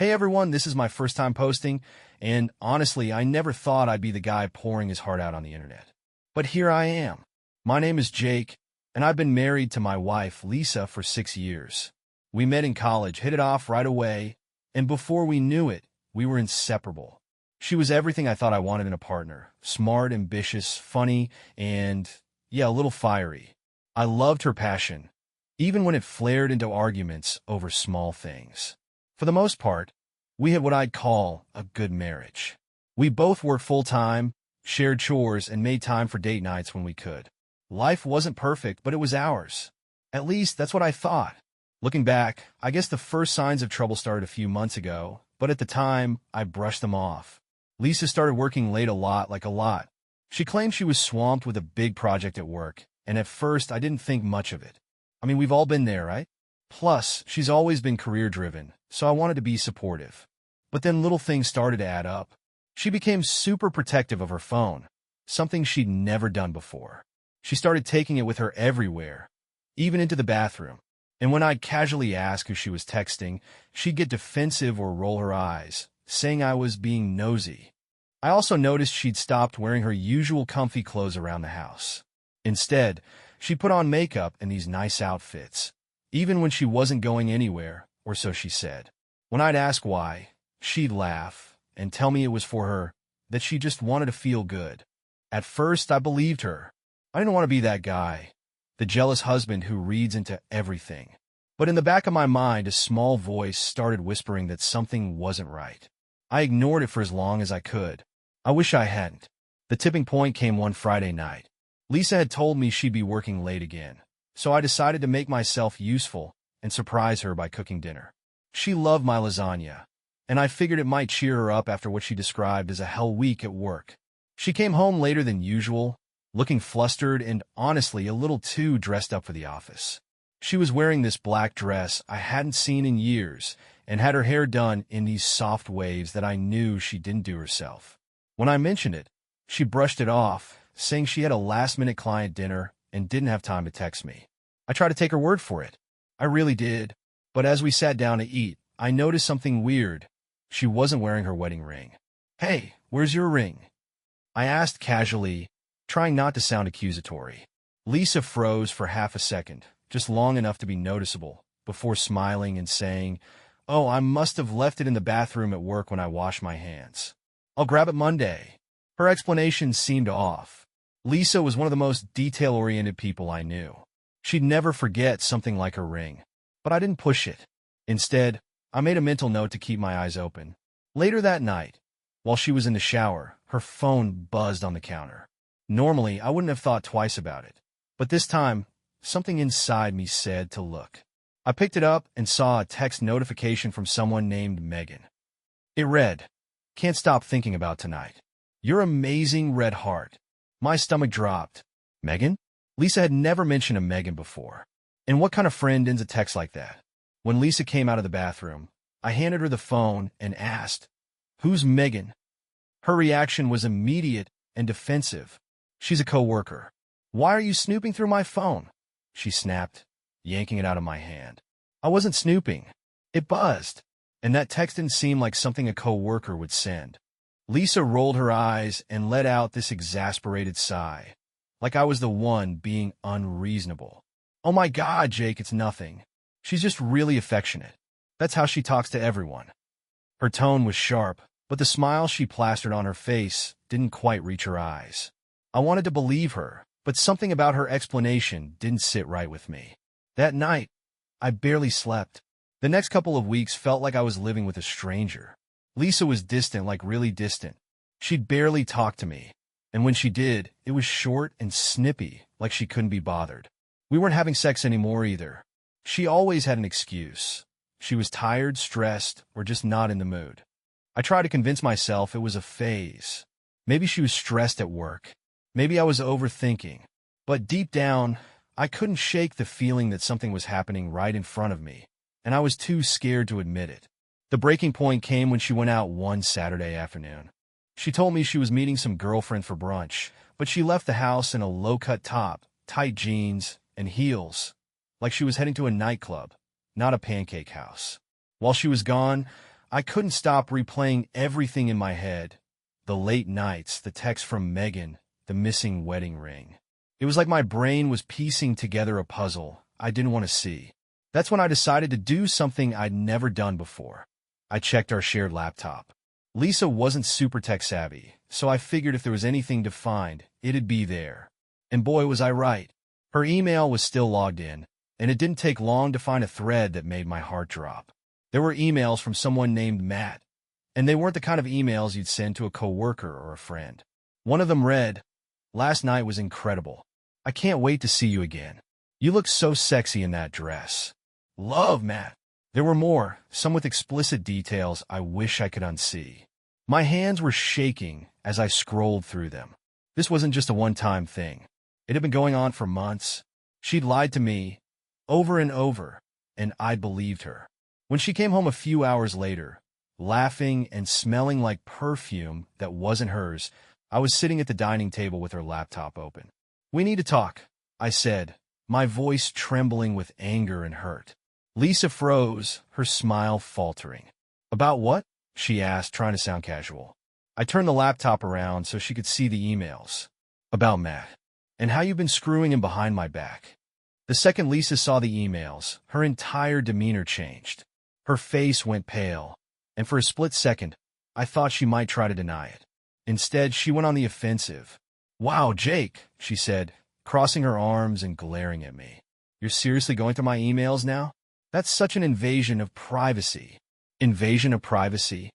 Hey everyone, this is my first time posting, and honestly, I never thought I'd be the guy pouring his heart out on the internet. But here I am. My name is Jake, and I've been married to my wife, Lisa, for 6 years. We met in college, hit it off right away, and before we knew it, we were inseparable. She was everything I thought I wanted in a partner. Smart, ambitious, funny, and, yeah, a little fiery. I loved her passion, even when it flared into arguments over small things. For the most part, we had what I'd call a good marriage. We both worked full-time, shared chores, and made time for date nights when we could. Life wasn't perfect, but it was ours. At least, that's what I thought. Looking back, I guess the first signs of trouble started a few months ago, but at the time, I brushed them off. Lisa started working late a lot. She claimed she was swamped with a big project at work, and at first, I didn't think much of it. I mean, we've all been there, right? Plus, she's always been career-driven, so I wanted to be supportive. But then little things started to add up. She became super protective of her phone, something she'd never done before. She started taking it with her everywhere, even into the bathroom. And when I'd casually ask who she was texting, she'd get defensive or roll her eyes, saying I was being nosy. I also noticed she'd stopped wearing her usual comfy clothes around the house. Instead, she put on makeup and these nice outfits, even when she wasn't going anywhere, or so she said. When I'd ask why, she'd laugh and tell me it was for her, that she just wanted to feel good. At first, I believed her. I didn't want to be that guy, the jealous husband who reads into everything. But in the back of my mind, a small voice started whispering that something wasn't right. I ignored it for as long as I could. I wish I hadn't. The tipping point came one Friday night. Lisa had told me she'd be working late again, so I decided to make myself useful and surprise her by cooking dinner. She loved my lasagna, and I figured it might cheer her up after what she described as a hell week at work. She came home later than usual, looking flustered and honestly a little too dressed up for the office. She was wearing this black dress I hadn't seen in years and had her hair done in these soft waves that I knew she didn't do herself. When I mentioned it, she brushed it off, saying she had a last-minute client dinner and didn't have time to text me. I tried to take her word for it. I really did. But as we sat down to eat, I noticed something weird. She wasn't wearing her wedding ring. "Hey, where's your ring?" I asked casually, trying not to sound accusatory. Lisa froze for half a second, just long enough to be noticeable, before smiling and saying, "Oh, I must have left it in the bathroom at work when I washed my hands. I'll grab it Monday." Her explanation seemed off. Lisa was one of the most detail-oriented people I knew. She'd never forget something like her ring. But I didn't push it. Instead, I made a mental note to keep my eyes open. Later that night, while she was in the shower, her phone buzzed on the counter. Normally, I wouldn't have thought twice about it. But this time, something inside me said to look. I picked it up and saw a text notification from someone named Megan. It read, "Can't stop thinking about tonight. Your amazing red heart." My stomach dropped. Megan? Lisa had never mentioned a Megan before. And what kind of friend ends a text like that? When Lisa came out of the bathroom, I handed her the phone and asked, "Who's Megan?" Her reaction was immediate and defensive. "She's a coworker." "Why are you snooping through my phone?" she snapped, yanking it out of my hand. I wasn't snooping. It buzzed, and that text didn't seem like something a coworker would send. Lisa rolled her eyes and let out this exasperated sigh, like I was the one being unreasonable. "Oh my God, Jake, it's nothing. She's just really affectionate. That's how she talks to everyone." Her tone was sharp, but the smile she plastered on her face didn't quite reach her eyes. I wanted to believe her, but something about her explanation didn't sit right with me. That night, I barely slept. The next couple of weeks felt like I was living with a stranger. Lisa was distant, like really distant. She'd barely talk to me, and when she did, it was short and snippy, like she couldn't be bothered. We weren't having sex anymore either. She always had an excuse. She was tired, stressed, or just not in the mood. I tried to convince myself it was a phase. Maybe she was stressed at work. Maybe I was overthinking. But deep down, I couldn't shake the feeling that something was happening right in front of me, and I was too scared to admit it. The breaking point came when she went out one Saturday afternoon. She told me she was meeting some girlfriend for brunch, but she left the house in a low-cut top, tight jeans, and heels, like she was heading to a nightclub, not a pancake house. While she was gone, I couldn't stop replaying everything in my head. The late nights, the text from Megan, the missing wedding ring. It was like my brain was piecing together a puzzle I didn't want to see. That's when I decided to do something I'd never done before. I checked our shared laptop. Lisa wasn't super tech savvy, so I figured if there was anything to find, it'd be there. And boy, was I right. Her email was still logged in, and it didn't take long to find a thread that made my heart drop. There were emails from someone named Matt, and they weren't the kind of emails you'd send to a coworker or a friend. One of them read, "Last night was incredible. I can't wait to see you again. You look so sexy in that dress. Love, Matt." There were more, some with explicit details I wish I could unsee. My hands were shaking as I scrolled through them. This wasn't just a one-time thing. It had been going on for months. She'd lied to me, over and over, and I believed her. When she came home a few hours later, laughing and smelling like perfume that wasn't hers, I was sitting at the dining table with her laptop open. "We need to talk," I said, my voice trembling with anger and hurt. Lisa froze, her smile faltering. "About what?" she asked, trying to sound casual. I turned the laptop around so she could see the emails. "About Matt, and how you've been screwing him behind my back." The second Lisa saw the emails, her entire demeanor changed. Her face went pale, and for a split second, I thought she might try to deny it. Instead, she went on the offensive. "Wow, Jake," she said, crossing her arms and glaring at me. "You're seriously going through my emails now? That's such an invasion of privacy." Invasion of privacy?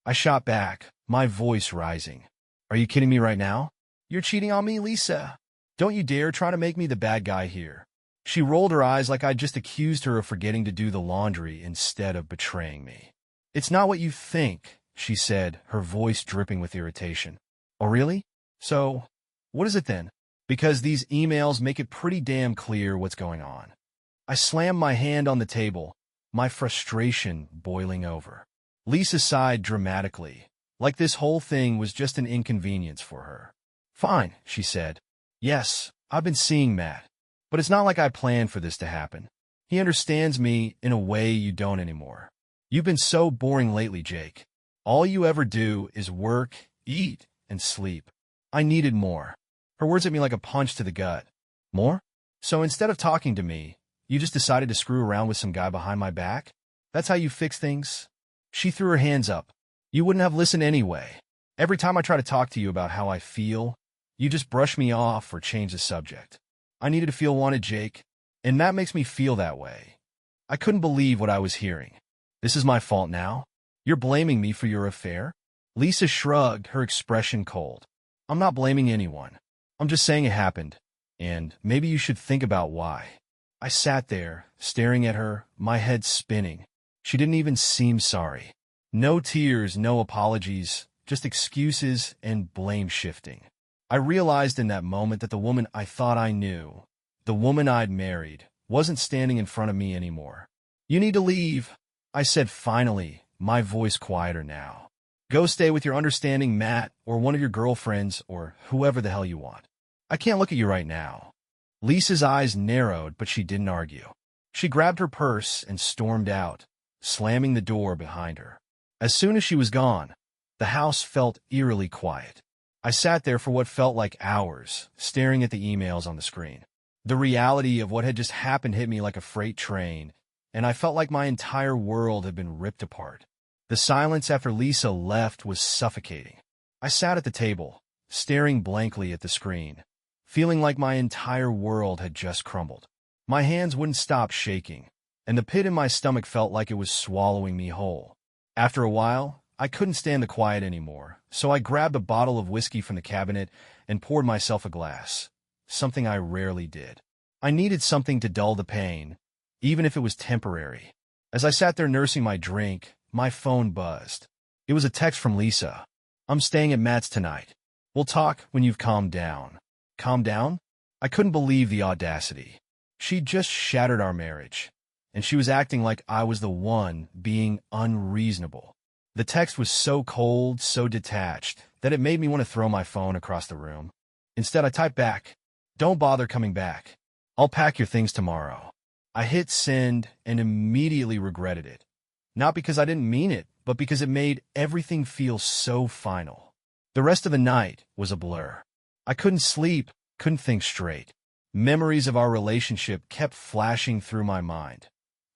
I shot back, my voice rising. "Are you kidding me right now? You're cheating on me, Lisa. Don't you dare try to make me the bad guy here." She rolled her eyes like I'd just accused her of forgetting to do the laundry instead of betraying me. "It's not what you think," she said, her voice dripping with irritation. "Oh, really? So, what is it then? Because these emails make it pretty damn clear what's going on." I slammed my hand on the table, my frustration boiling over. Lisa sighed dramatically, like this whole thing was just an inconvenience for her. "Fine," she said. "Yes, I've been seeing Matt. But it's not like I planned for this to happen. He understands me in a way you don't anymore. You've been so boring lately, Jake. All you ever do is work, eat, and sleep. I needed more." Her words hit me like a punch to the gut. "More? So instead of talking to me, you just decided to screw around with some guy behind my back? That's how you fix things?" She threw her hands up. "You wouldn't have listened anyway. Every time I try to talk to you about how I feel, you just brush me off or change the subject. I needed to feel wanted, Jake, and Matt makes me feel that way." I couldn't believe what I was hearing. "This is my fault now? You're blaming me for your affair?" Lisa shrugged, her expression cold. "I'm not blaming anyone. I'm just saying it happened, and maybe you should think about why." I sat there, staring at her, my head spinning. She didn't even seem sorry. No tears, no apologies, just excuses and blame shifting. I realized in that moment that the woman I thought I knew, the woman I'd married, wasn't standing in front of me anymore. "You need to leave," I said finally, my voice quieter now. "Go stay with your understanding Matt or one of your girlfriends or whoever the hell you want. I can't look at you right now." Lisa's eyes narrowed, but she didn't argue. She grabbed her purse and stormed out, slamming the door behind her. As soon as she was gone, the house felt eerily quiet. I sat there for what felt like hours, staring at the emails on the screen. The reality of what had just happened hit me like a freight train, and I felt like my entire world had been ripped apart. The silence after Lisa left was suffocating. I sat at the table, staring blankly at the screen, feeling like my entire world had just crumbled. My hands wouldn't stop shaking, and the pit in my stomach felt like it was swallowing me whole. After a while, I couldn't stand the quiet anymore, so I grabbed a bottle of whiskey from the cabinet and poured myself a glass, something I rarely did. I needed something to dull the pain, even if it was temporary. As I sat there nursing my drink, my phone buzzed. It was a text from Lisa. "I'm staying at Matt's tonight. We'll talk when you've calmed down." Calm down? I couldn't believe the audacity. She'd just shattered our marriage, and she was acting like I was the one being unreasonable. The text was so cold, so detached, that it made me want to throw my phone across the room. Instead, I typed back, "Don't bother coming back. I'll pack your things tomorrow." I hit send and immediately regretted it. Not because I didn't mean it, but because it made everything feel so final. The rest of the night was a blur. I couldn't sleep, couldn't think straight. Memories of our relationship kept flashing through my mind.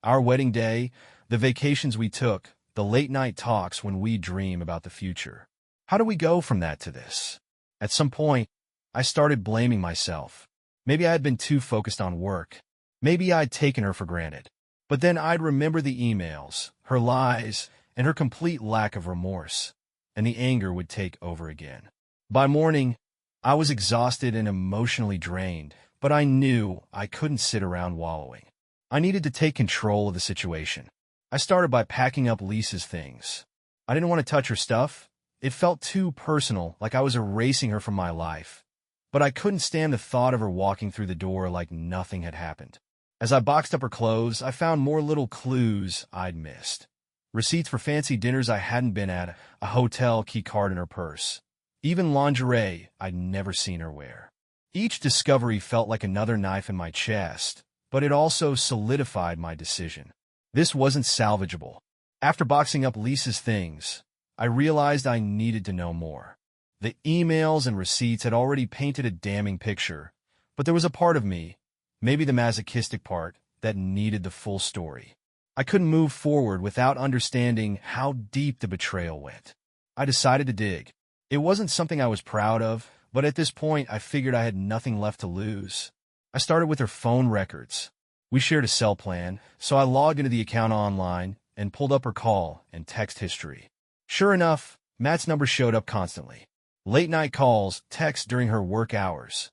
Our wedding day, the vacations we took, the late-night talks when we dream about the future. How do we go from that to this? At some point, I started blaming myself. Maybe I had been too focused on work. Maybe I'd taken her for granted. But then I'd remember the emails, her lies, and her complete lack of remorse, and the anger would take over again. By morning, I was exhausted and emotionally drained, but I knew I couldn't sit around wallowing. I needed to take control of the situation. I started by packing up Lisa's things. I didn't want to touch her stuff. It felt too personal, like I was erasing her from my life. But I couldn't stand the thought of her walking through the door like nothing had happened. As I boxed up her clothes, I found more little clues I'd missed. Receipts for fancy dinners I hadn't been at, a hotel key card in her purse. Even lingerie I'd never seen her wear. Each discovery felt like another knife in my chest, but it also solidified my decision. This wasn't salvageable. After boxing up Lisa's things, I realized I needed to know more. The emails and receipts had already painted a damning picture, but there was a part of me, maybe the masochistic part, that needed the full story. I couldn't move forward without understanding how deep the betrayal went. I decided to dig. It wasn't something I was proud of, but at this point I figured I had nothing left to lose. I started with her phone records. We shared a cell plan, so I logged into the account online and pulled up her call and text history. Sure enough, Matt's number showed up constantly. Late-night calls, texts during her work hours.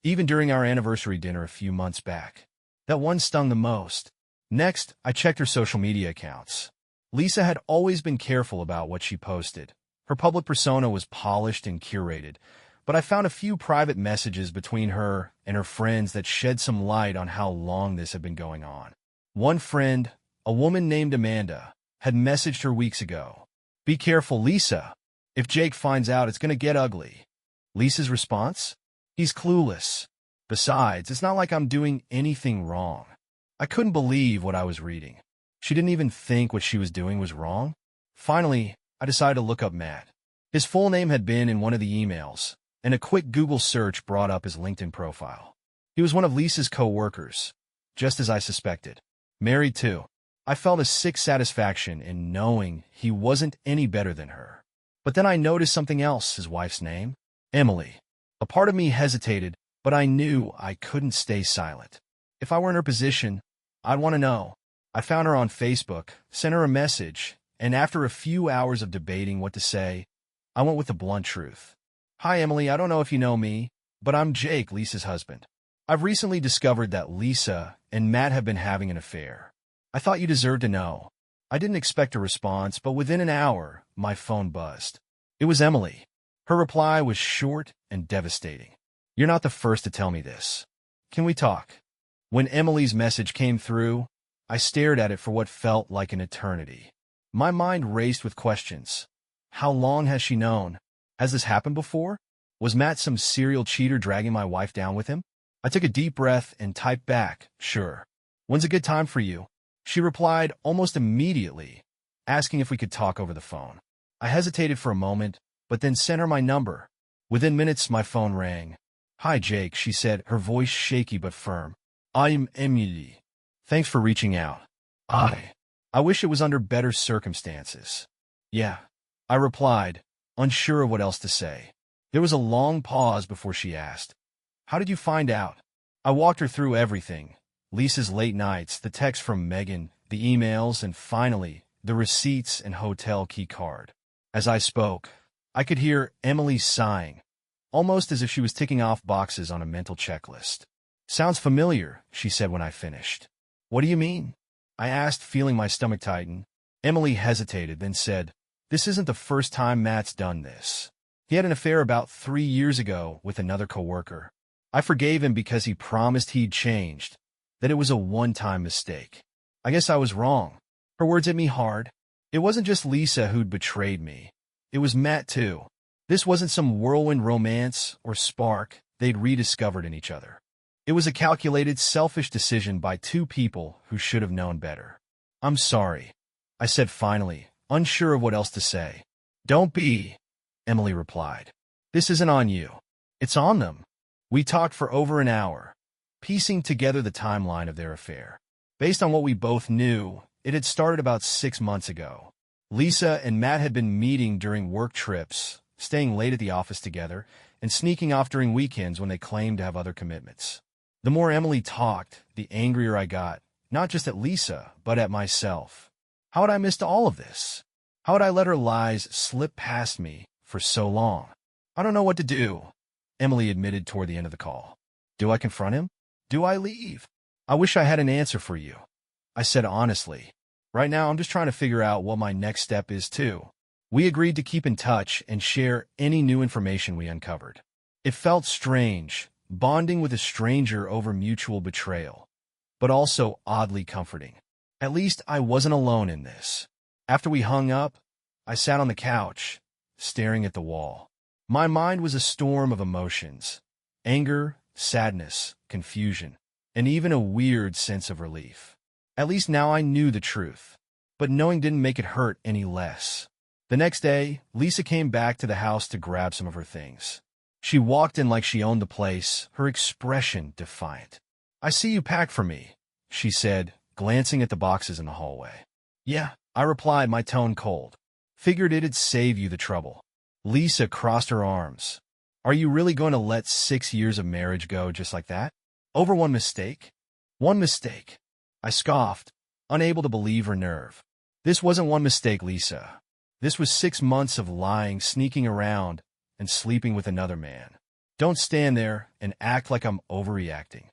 Even during our anniversary dinner a few months back. That one stung the most. Next, I checked her social media accounts. Lisa had always been careful about what she posted. Her public persona was polished and curated, but I found a few private messages between her and her friends that shed some light on how long this had been going on. One friend, a woman named Amanda, had messaged her weeks ago. "Be careful, Lisa. If Jake finds out, it's going to get ugly." Lisa's response? "He's clueless. Besides, it's not like I'm doing anything wrong." I couldn't believe what I was reading. She didn't even think what she was doing was wrong. Finally, I decided to look up Matt. His full name had been in one of the emails, and a quick Google search brought up his LinkedIn profile. He was one of Lisa's co-workers, just as I suspected. Married too. I felt a sick satisfaction in knowing he wasn't any better than her. But then I noticed something else, his wife's name, Emily. A part of me hesitated, but I knew I couldn't stay silent. If I were in her position, I'd want to know. I found her on Facebook, sent her a message, and after a few hours of debating what to say, I went with the blunt truth. "Hi, Emily, I don't know if you know me, but I'm Jake, Lisa's husband. I've recently discovered that Lisa and Matt have been having an affair. I thought you deserved to know." I didn't expect a response, but within an hour, my phone buzzed. It was Emily. Her reply was short and devastating. "You're not the first to tell me this. Can we talk?" When Emily's message came through, I stared at it for what felt like an eternity. My mind raced with questions. How long has she known? Has this happened before? Was Matt some serial cheater dragging my wife down with him? I took a deep breath and typed back, "Sure. When's a good time for you?" She replied almost immediately, asking if we could talk over the phone. I hesitated for a moment, but then sent her my number. Within minutes, my phone rang. "Hi, Jake," she said, her voice shaky but firm. "I'm Emily. Thanks for reaching out. I wish it was under better circumstances." "Yeah," I replied, unsure of what else to say. There was a long pause before she asked, "How did you find out?" I walked her through everything. Lisa's late nights, the text from Megan, the emails, and finally, the receipts and hotel key card. As I spoke, I could hear Emily sighing, almost as if she was ticking off boxes on a mental checklist. "Sounds familiar," she said when I finished. "What do you mean?" I asked, feeling my stomach tighten. Emily hesitated, then said, "This isn't the first time Matt's done this. He had an affair about 3 years ago with another coworker. I forgave him because he promised he'd changed, that it was a one-time mistake. I guess I was wrong." Her words hit me hard. It wasn't just Lisa who'd betrayed me. It was Matt, too. This wasn't some whirlwind romance or spark they'd rediscovered in each other. It was a calculated, selfish decision by two people who should have known better. "I'm sorry," I said finally, unsure of what else to say. "Don't be," Emily replied. "This isn't on you. It's on them." We talked for over an hour, piecing together the timeline of their affair. Based on what we both knew, it had started about 6 months ago. Lisa and Matt had been meeting during work trips, staying late at the office together, and sneaking off during weekends when they claimed to have other commitments. The more Emily talked, the angrier I got, not just at Lisa, but at myself. How had I missed all of this? How had I let her lies slip past me for so long? "I don't know what to do," Emily admitted toward the end of the call. "Do I confront him? Do I leave?" "I wish I had an answer for you," I said honestly. "Right now, I'm just trying to figure out what my next step is, too." We agreed to keep in touch and share any new information we uncovered. It felt strange, bonding with a stranger over mutual betrayal, but also oddly comforting. At least I wasn't alone in this. After we hung up, I sat on the couch, staring at the wall. My mind was a storm of emotions: anger, sadness, confusion, and even a weird sense of relief. At least now I knew the truth, but knowing didn't make it hurt any less. The next day, Lisa came back to the house to grab some of her things. She walked in like she owned the place, her expression defiant. "I see you packed for me," she said, glancing at the boxes in the hallway. "Yeah," I replied, my tone cold. "Figured it'd save you the trouble." Lisa crossed her arms. "Are you really going to let 6 years of marriage go just like that? Over one mistake?" "One mistake," I scoffed, unable to believe her nerve. "This wasn't one mistake, Lisa. This was 6 months of lying, sneaking around, and sleeping with another man. Don't stand there and act like I'm overreacting."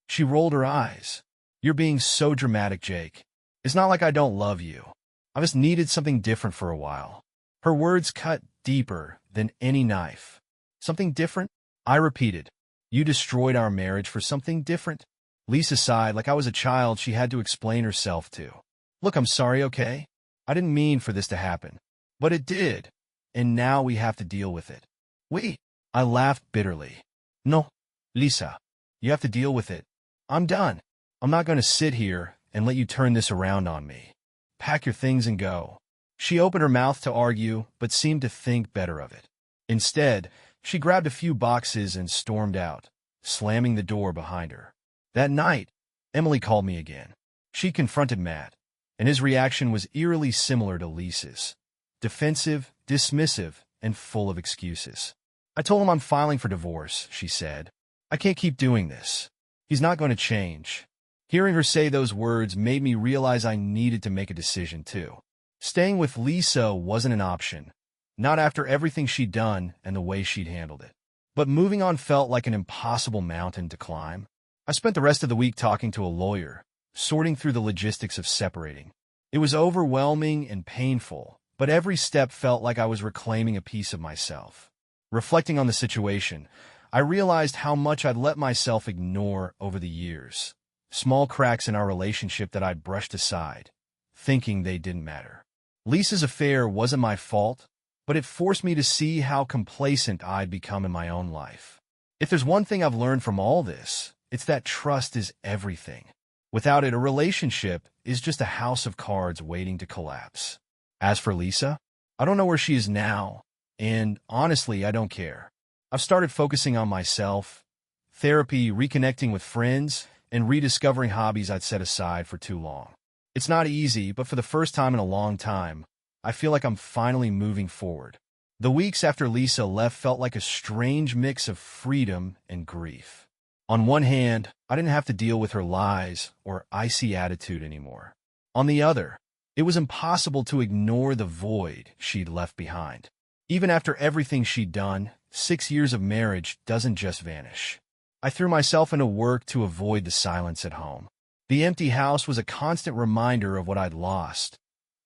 She rolled her eyes. "You're being so dramatic, Jake. It's not like I don't love you. I just needed something different for a while." Her words cut deeper than any knife. "Something different?" I repeated. "You destroyed our marriage for something different?" Lisa sighed like I was a child she had to explain herself to. "Look, I'm sorry, okay? I didn't mean for this to happen. But it did, and now we have to deal with it." "Wait," I laughed bitterly. "No, Lisa, you have to deal with it. I'm done. I'm not going to sit here and let you turn this around on me. Pack your things and go." She opened her mouth to argue, but seemed to think better of it. Instead, she grabbed a few boxes and stormed out, slamming the door behind her. That night, Emily called me again. She confronted Matt, and his reaction was eerily similar to Lisa's: defensive, dismissive, and full of excuses. "I told him I'm filing for divorce," she said. "I can't keep doing this. He's not going to change." Hearing her say those words made me realize I needed to make a decision, too. Staying with Lisa wasn't an option, not after everything she'd done and the way she'd handled it. But moving on felt like an impossible mountain to climb. I spent the rest of the week talking to a lawyer, sorting through the logistics of separating. It was overwhelming and painful, but every step felt like I was reclaiming a piece of myself. Reflecting on the situation, I realized how much I'd let myself ignore over the years. Small cracks in our relationship that I'd brushed aside, thinking they didn't matter. Lisa's affair wasn't my fault, but it forced me to see how complacent I'd become in my own life. If there's one thing I've learned from all this, it's that trust is everything. Without it, a relationship is just a house of cards waiting to collapse. As for Lisa, I don't know where she is now, and honestly, I don't care. I've started focusing on myself, therapy, reconnecting with friends, and rediscovering hobbies I'd set aside for too long. It's not easy, but for the first time in a long time, I feel like I'm finally moving forward. The weeks after Lisa left felt like a strange mix of freedom and grief. On one hand, I didn't have to deal with her lies or icy attitude anymore. On the other, it was impossible to ignore the void she'd left behind. Even after everything she'd done, 6 years of marriage doesn't just vanish. I threw myself into work to avoid the silence at home. The empty house was a constant reminder of what I'd lost,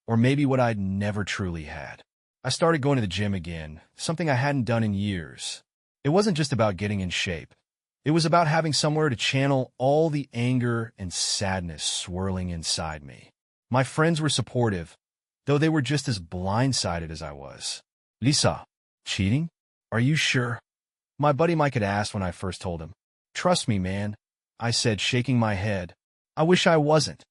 or maybe what I'd never truly had. I started going to the gym again, something I hadn't done in years. It wasn't just about getting in shape. It was about having somewhere to channel all the anger and sadness swirling inside me. My friends were supportive, though they were just as blindsided as I was. "Lisa, cheating? Are you sure?" my buddy Mike had asked when I first told him. "Trust me, man," I said, shaking my head. "I wish I wasn't."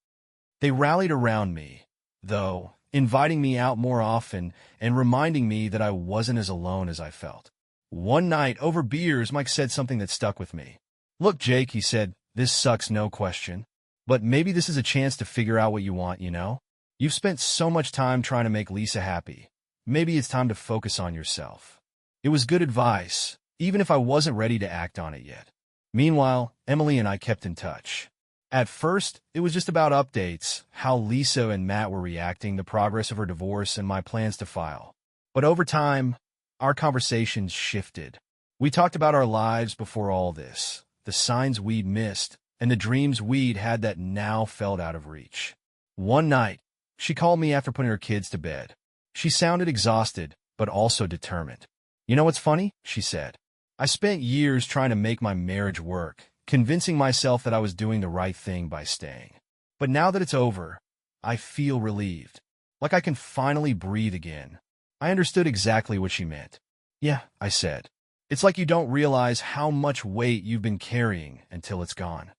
They rallied around me, though, inviting me out more often and reminding me that I wasn't as alone as I felt. One night, over beers, Mike said something that stuck with me. "Look, Jake," he said, "this sucks, no question. But maybe this is a chance to figure out what you want, you know? You've spent so much time trying to make Lisa happy. Maybe it's time to focus on yourself." It was good advice, even if I wasn't ready to act on it yet. Meanwhile, Emily and I kept in touch. At first, it was just about updates, how Lisa and Matt were reacting, the progress of her divorce, and my plans to file. But over time, our conversations shifted. We talked about our lives before all this, the signs we'd missed, and the dreams we'd had that now felt out of reach. One night, she called me after putting her kids to bed. She sounded exhausted, but also determined. "You know what's funny?" she said. "I spent years trying to make my marriage work, convincing myself that I was doing the right thing by staying. But now that it's over, I feel relieved, like I can finally breathe again." I understood exactly what she meant. "Yeah," I said. "It's like you don't realize how much weight you've been carrying until it's gone."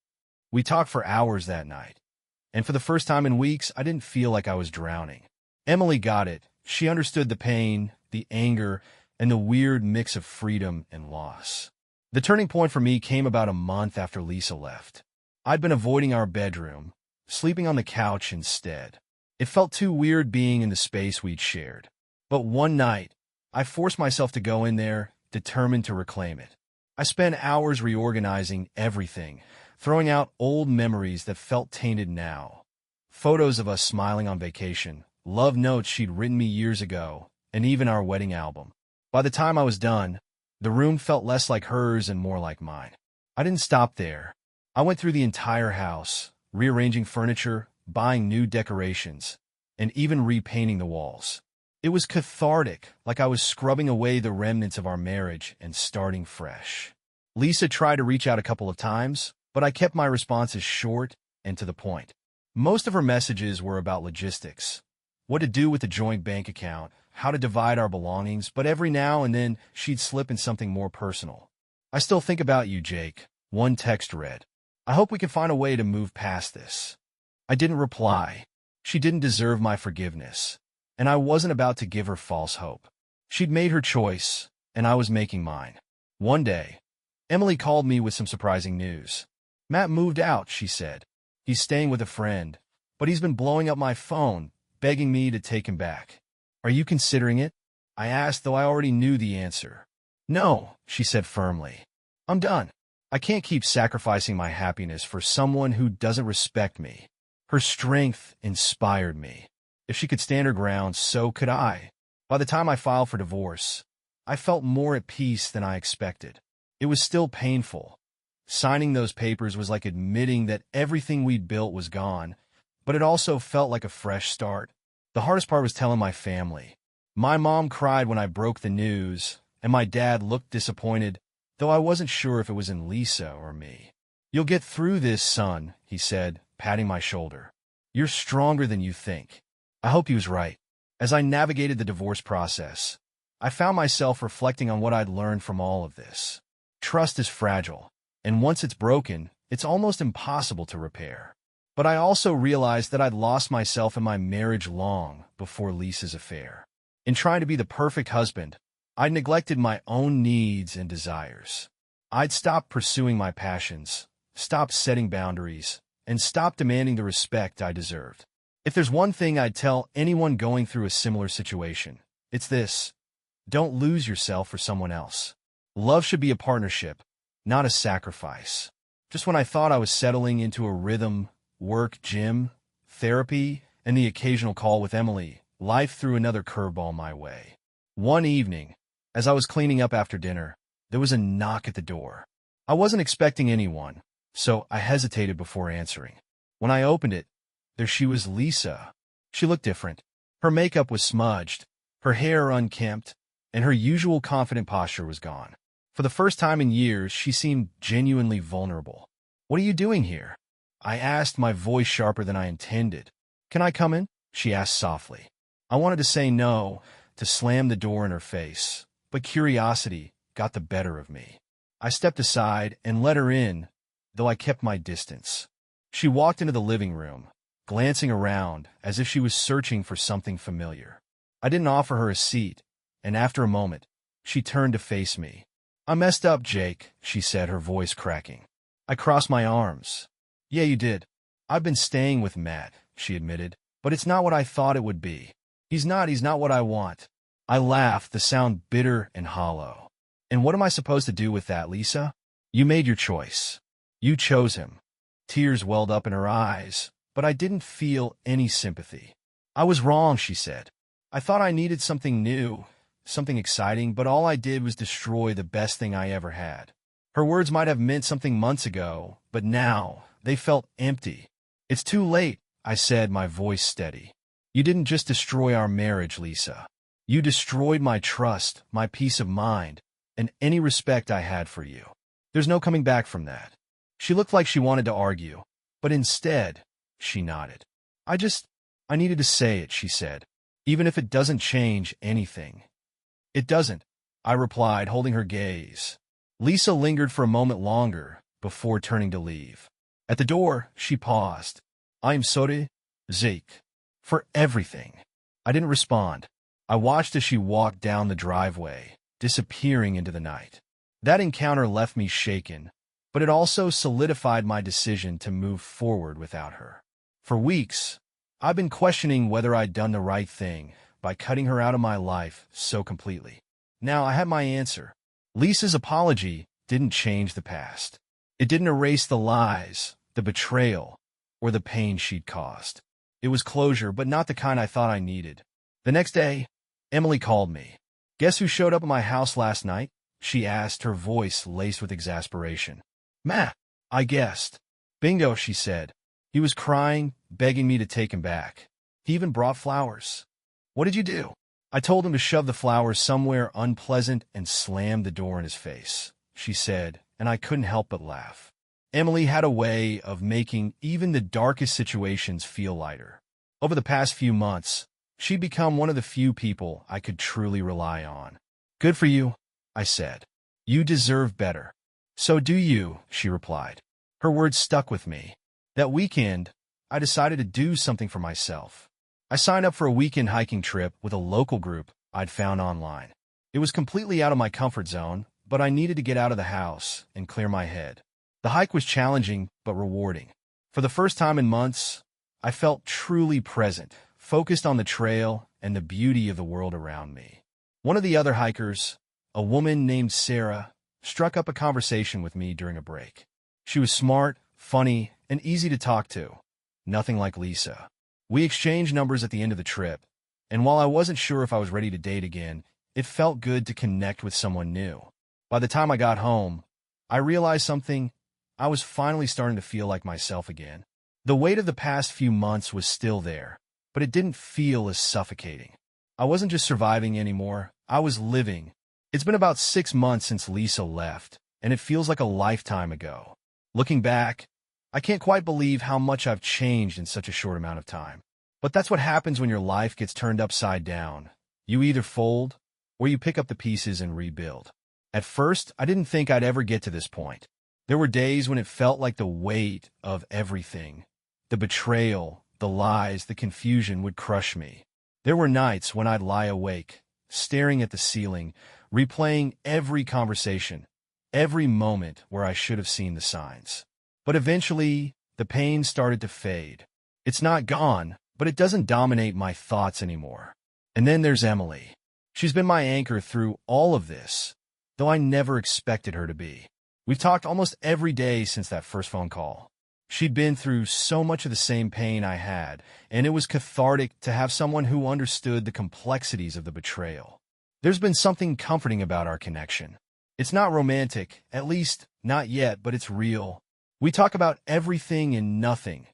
We talked for hours that night, and for the first time in weeks, I didn't feel like I was drowning. Emily got it. She understood the pain, the anger, and the weird mix of freedom and loss. The turning point for me came about a month after Lisa left. I'd been avoiding our bedroom, sleeping on the couch instead. It felt too weird being in the space we'd shared. But one night, I forced myself to go in there, determined to reclaim it. I spent hours reorganizing everything, throwing out old memories that felt tainted now. Photos of us smiling on vacation, love notes she'd written me years ago, and even our wedding album. By the time I was done, the room felt less like hers and more like mine. I didn't stop there. I went through the entire house, rearranging furniture, buying new decorations, and even repainting the walls. It was cathartic, like I was scrubbing away the remnants of our marriage and starting fresh. Lisa tried to reach out a couple of times, but I kept my responses short and to the point. Most of her messages were about logistics, what to do with the joint bank account, how to divide our belongings, but every now and then she'd slip in something more personal. "I still think about you, Jake," one text read. "I hope we can find a way to move past this." I didn't reply. She didn't deserve my forgiveness, and I wasn't about to give her false hope. She'd made her choice, and I was making mine. One day, Emily called me with some surprising news. "Matt moved out," she said. "He's staying with a friend, but he's been blowing up my phone, begging me to take him back." "Are you considering it?" I asked, though I already knew the answer. "No," she said firmly. "I'm done. I can't keep sacrificing my happiness for someone who doesn't respect me." Her strength inspired me. If she could stand her ground, so could I. By the time I filed for divorce, I felt more at peace than I expected. It was still painful. Signing those papers was like admitting that everything we'd built was gone, but it also felt like a fresh start. The hardest part was telling my family. My mom cried when I broke the news, and my dad looked disappointed, though I wasn't sure if it was in Lisa or me. "You'll get through this, son," he said, patting my shoulder. "You're stronger than you think." I hope he was right. As I navigated the divorce process, I found myself reflecting on what I'd learned from all of this. Trust is fragile, and once it's broken, it's almost impossible to repair. But I also realized that I'd lost myself in my marriage long before Lisa's affair. In trying to be the perfect husband, I'd neglected my own needs and desires. I'd stopped pursuing my passions, stopped setting boundaries, and stopped demanding the respect I deserved. If there's one thing I'd tell anyone going through a similar situation, it's this: don't lose yourself for someone else. Love should be a partnership, not a sacrifice. Just when I thought I was settling into a rhythm, work, gym, therapy, and the occasional call with Emily, life threw another curveball my way. One evening, as I was cleaning up after dinner, there was a knock at the door. I wasn't expecting anyone, so I hesitated before answering. When I opened it, there she was, Lisa. She looked different. Her makeup was smudged, her hair unkempt, and her usual confident posture was gone. For the first time in years, she seemed genuinely vulnerable. "What are you doing here?" I asked, my voice sharper than I intended. "Can I come in?" she asked softly. I wanted to say no, to slam the door in her face, but curiosity got the better of me. I stepped aside and let her in, though I kept my distance. She walked into the living room, glancing around as if she was searching for something familiar. I didn't offer her a seat, and after a moment, she turned to face me. "I messed up, Jake," she said, her voice cracking. I crossed my arms. "Yeah, you did. I've been staying with Matt," she admitted, "but it's not what I thought it would be. He's not what I want." I laughed, the sound bitter and hollow. "And what am I supposed to do with that, Lisa? You made your choice. You chose him." Tears welled up in her eyes, but I didn't feel any sympathy. "I was wrong," she said. "I thought I needed something new, something exciting, but all I did was destroy the best thing I ever had." Her words might have meant something months ago, but now they felt empty. "It's too late," I said, my voice steady. "You didn't just destroy our marriage, Lisa. You destroyed my trust, my peace of mind, and any respect I had for you. There's no coming back from that." She looked like she wanted to argue, but instead, she nodded. I needed to say it," she said, "even if it doesn't change anything." "It doesn't," I replied, holding her gaze. Lisa lingered for a moment longer before turning to leave. At the door, she paused. "I'm sorry, Zeke, for everything." I didn't respond. I watched as she walked down the driveway, disappearing into the night. That encounter left me shaken, but it also solidified my decision to move forward without her. For weeks, I've been questioning whether I'd done the right thing by cutting her out of my life so completely. Now I had my answer. Lisa's apology didn't change the past. It didn't erase the lies, the betrayal, or the pain she'd caused. It was closure, but not the kind I thought I needed. The next day, Emily called me. "Guess who showed up at my house last night?" she asked, her voice laced with exasperation. "Matt," I guessed. "Bingo," she said. "He was crying, begging me to take him back. He even brought flowers." "What did you do?" "I told him to shove the flowers somewhere unpleasant and slammed the door in his face," she said, and I couldn't help but laugh. Emily had a way of making even the darkest situations feel lighter. Over the past few months, she'd become one of the few people I could truly rely on. "Good for you," I said. "You deserve better." "So do you," she replied. Her words stuck with me. That weekend, I decided to do something for myself. I signed up for a weekend hiking trip with a local group I'd found online. It was completely out of my comfort zone, but I needed to get out of the house and clear my head. The hike was challenging but rewarding. For the first time in months, I felt truly present, focused on the trail and the beauty of the world around me. One of the other hikers, a woman named Sarah, struck up a conversation with me during a break. She was smart, funny, and easy to talk to. Nothing like Lisa. We exchanged numbers at the end of the trip, and while I wasn't sure if I was ready to date again, it felt good to connect with someone new. By the time I got home, I realized something. I was finally starting to feel like myself again. The weight of the past few months was still there, but it didn't feel as suffocating. I wasn't just surviving anymore, I was living. It's been about 6 months since Lisa left, and it feels like a lifetime ago. Looking back, I can't quite believe how much I've changed in such a short amount of time. But that's what happens when your life gets turned upside down. You either fold, or you pick up the pieces and rebuild. At first, I didn't think I'd ever get to this point. There were days when it felt like the weight of everything, the betrayal, the lies, the confusion would crush me. There were nights when I'd lie awake, staring at the ceiling, replaying every conversation, every moment where I should have seen the signs. But eventually, the pain started to fade. It's not gone, but it doesn't dominate my thoughts anymore. And then there's Emily. She's been my anchor through all of this, though I never expected her to be. We've talked almost every day since that first phone call. She'd been through so much of the same pain I had, and it was cathartic to have someone who understood the complexities of the betrayal. There's been something comforting about our connection. It's not romantic, at least not yet, but it's real. We talk about everything and nothing.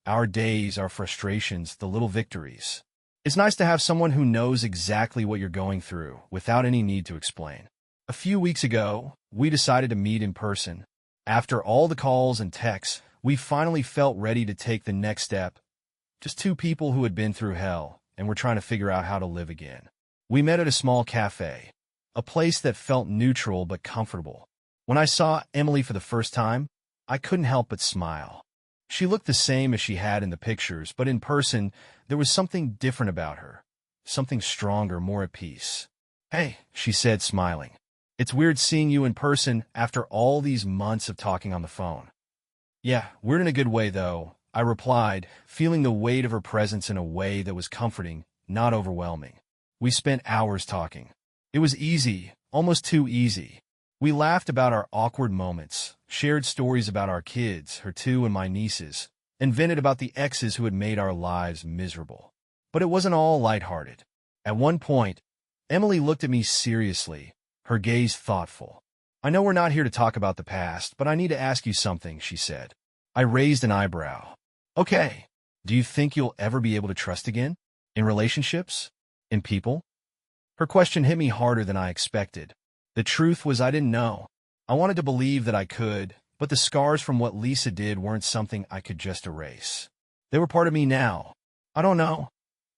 Our days, our frustrations, the little victories. It's nice to have someone who knows exactly what you're going through without any need to explain. A few weeks ago, we decided to meet in person. After all the calls and texts, we finally felt ready to take the next step. Just two people who had been through hell and were trying to figure out how to live again. We met at a small cafe, a place that felt neutral but comfortable. When I saw Emily for the first time, I couldn't help but smile. She looked the same as she had in the pictures, but in person, there was something different about her. Something stronger, more at peace. "Hey," she said, smiling. "It's weird seeing you in person after all these months of talking on the phone." "Yeah, weird in a good way, though," I replied, feeling the weight of her presence in a way that was comforting, not overwhelming. We spent hours talking. It was easy, almost too easy. We laughed about our awkward moments, shared stories about our kids, her two and my nieces, and vented about the exes who had made our lives miserable. But it wasn't all lighthearted. At one point, Emily looked at me seriously, her gaze thoughtful. "I know we're not here to talk about the past, but I need to ask you something," she said. I raised an eyebrow. "Okay. Do you think you'll ever be able to trust again? In relationships? In people?" Her question hit me harder than I expected. The truth was I didn't know. I wanted to believe that I could, but the scars from what Lisa did weren't something I could just erase. They were part of me now. "I don't know,"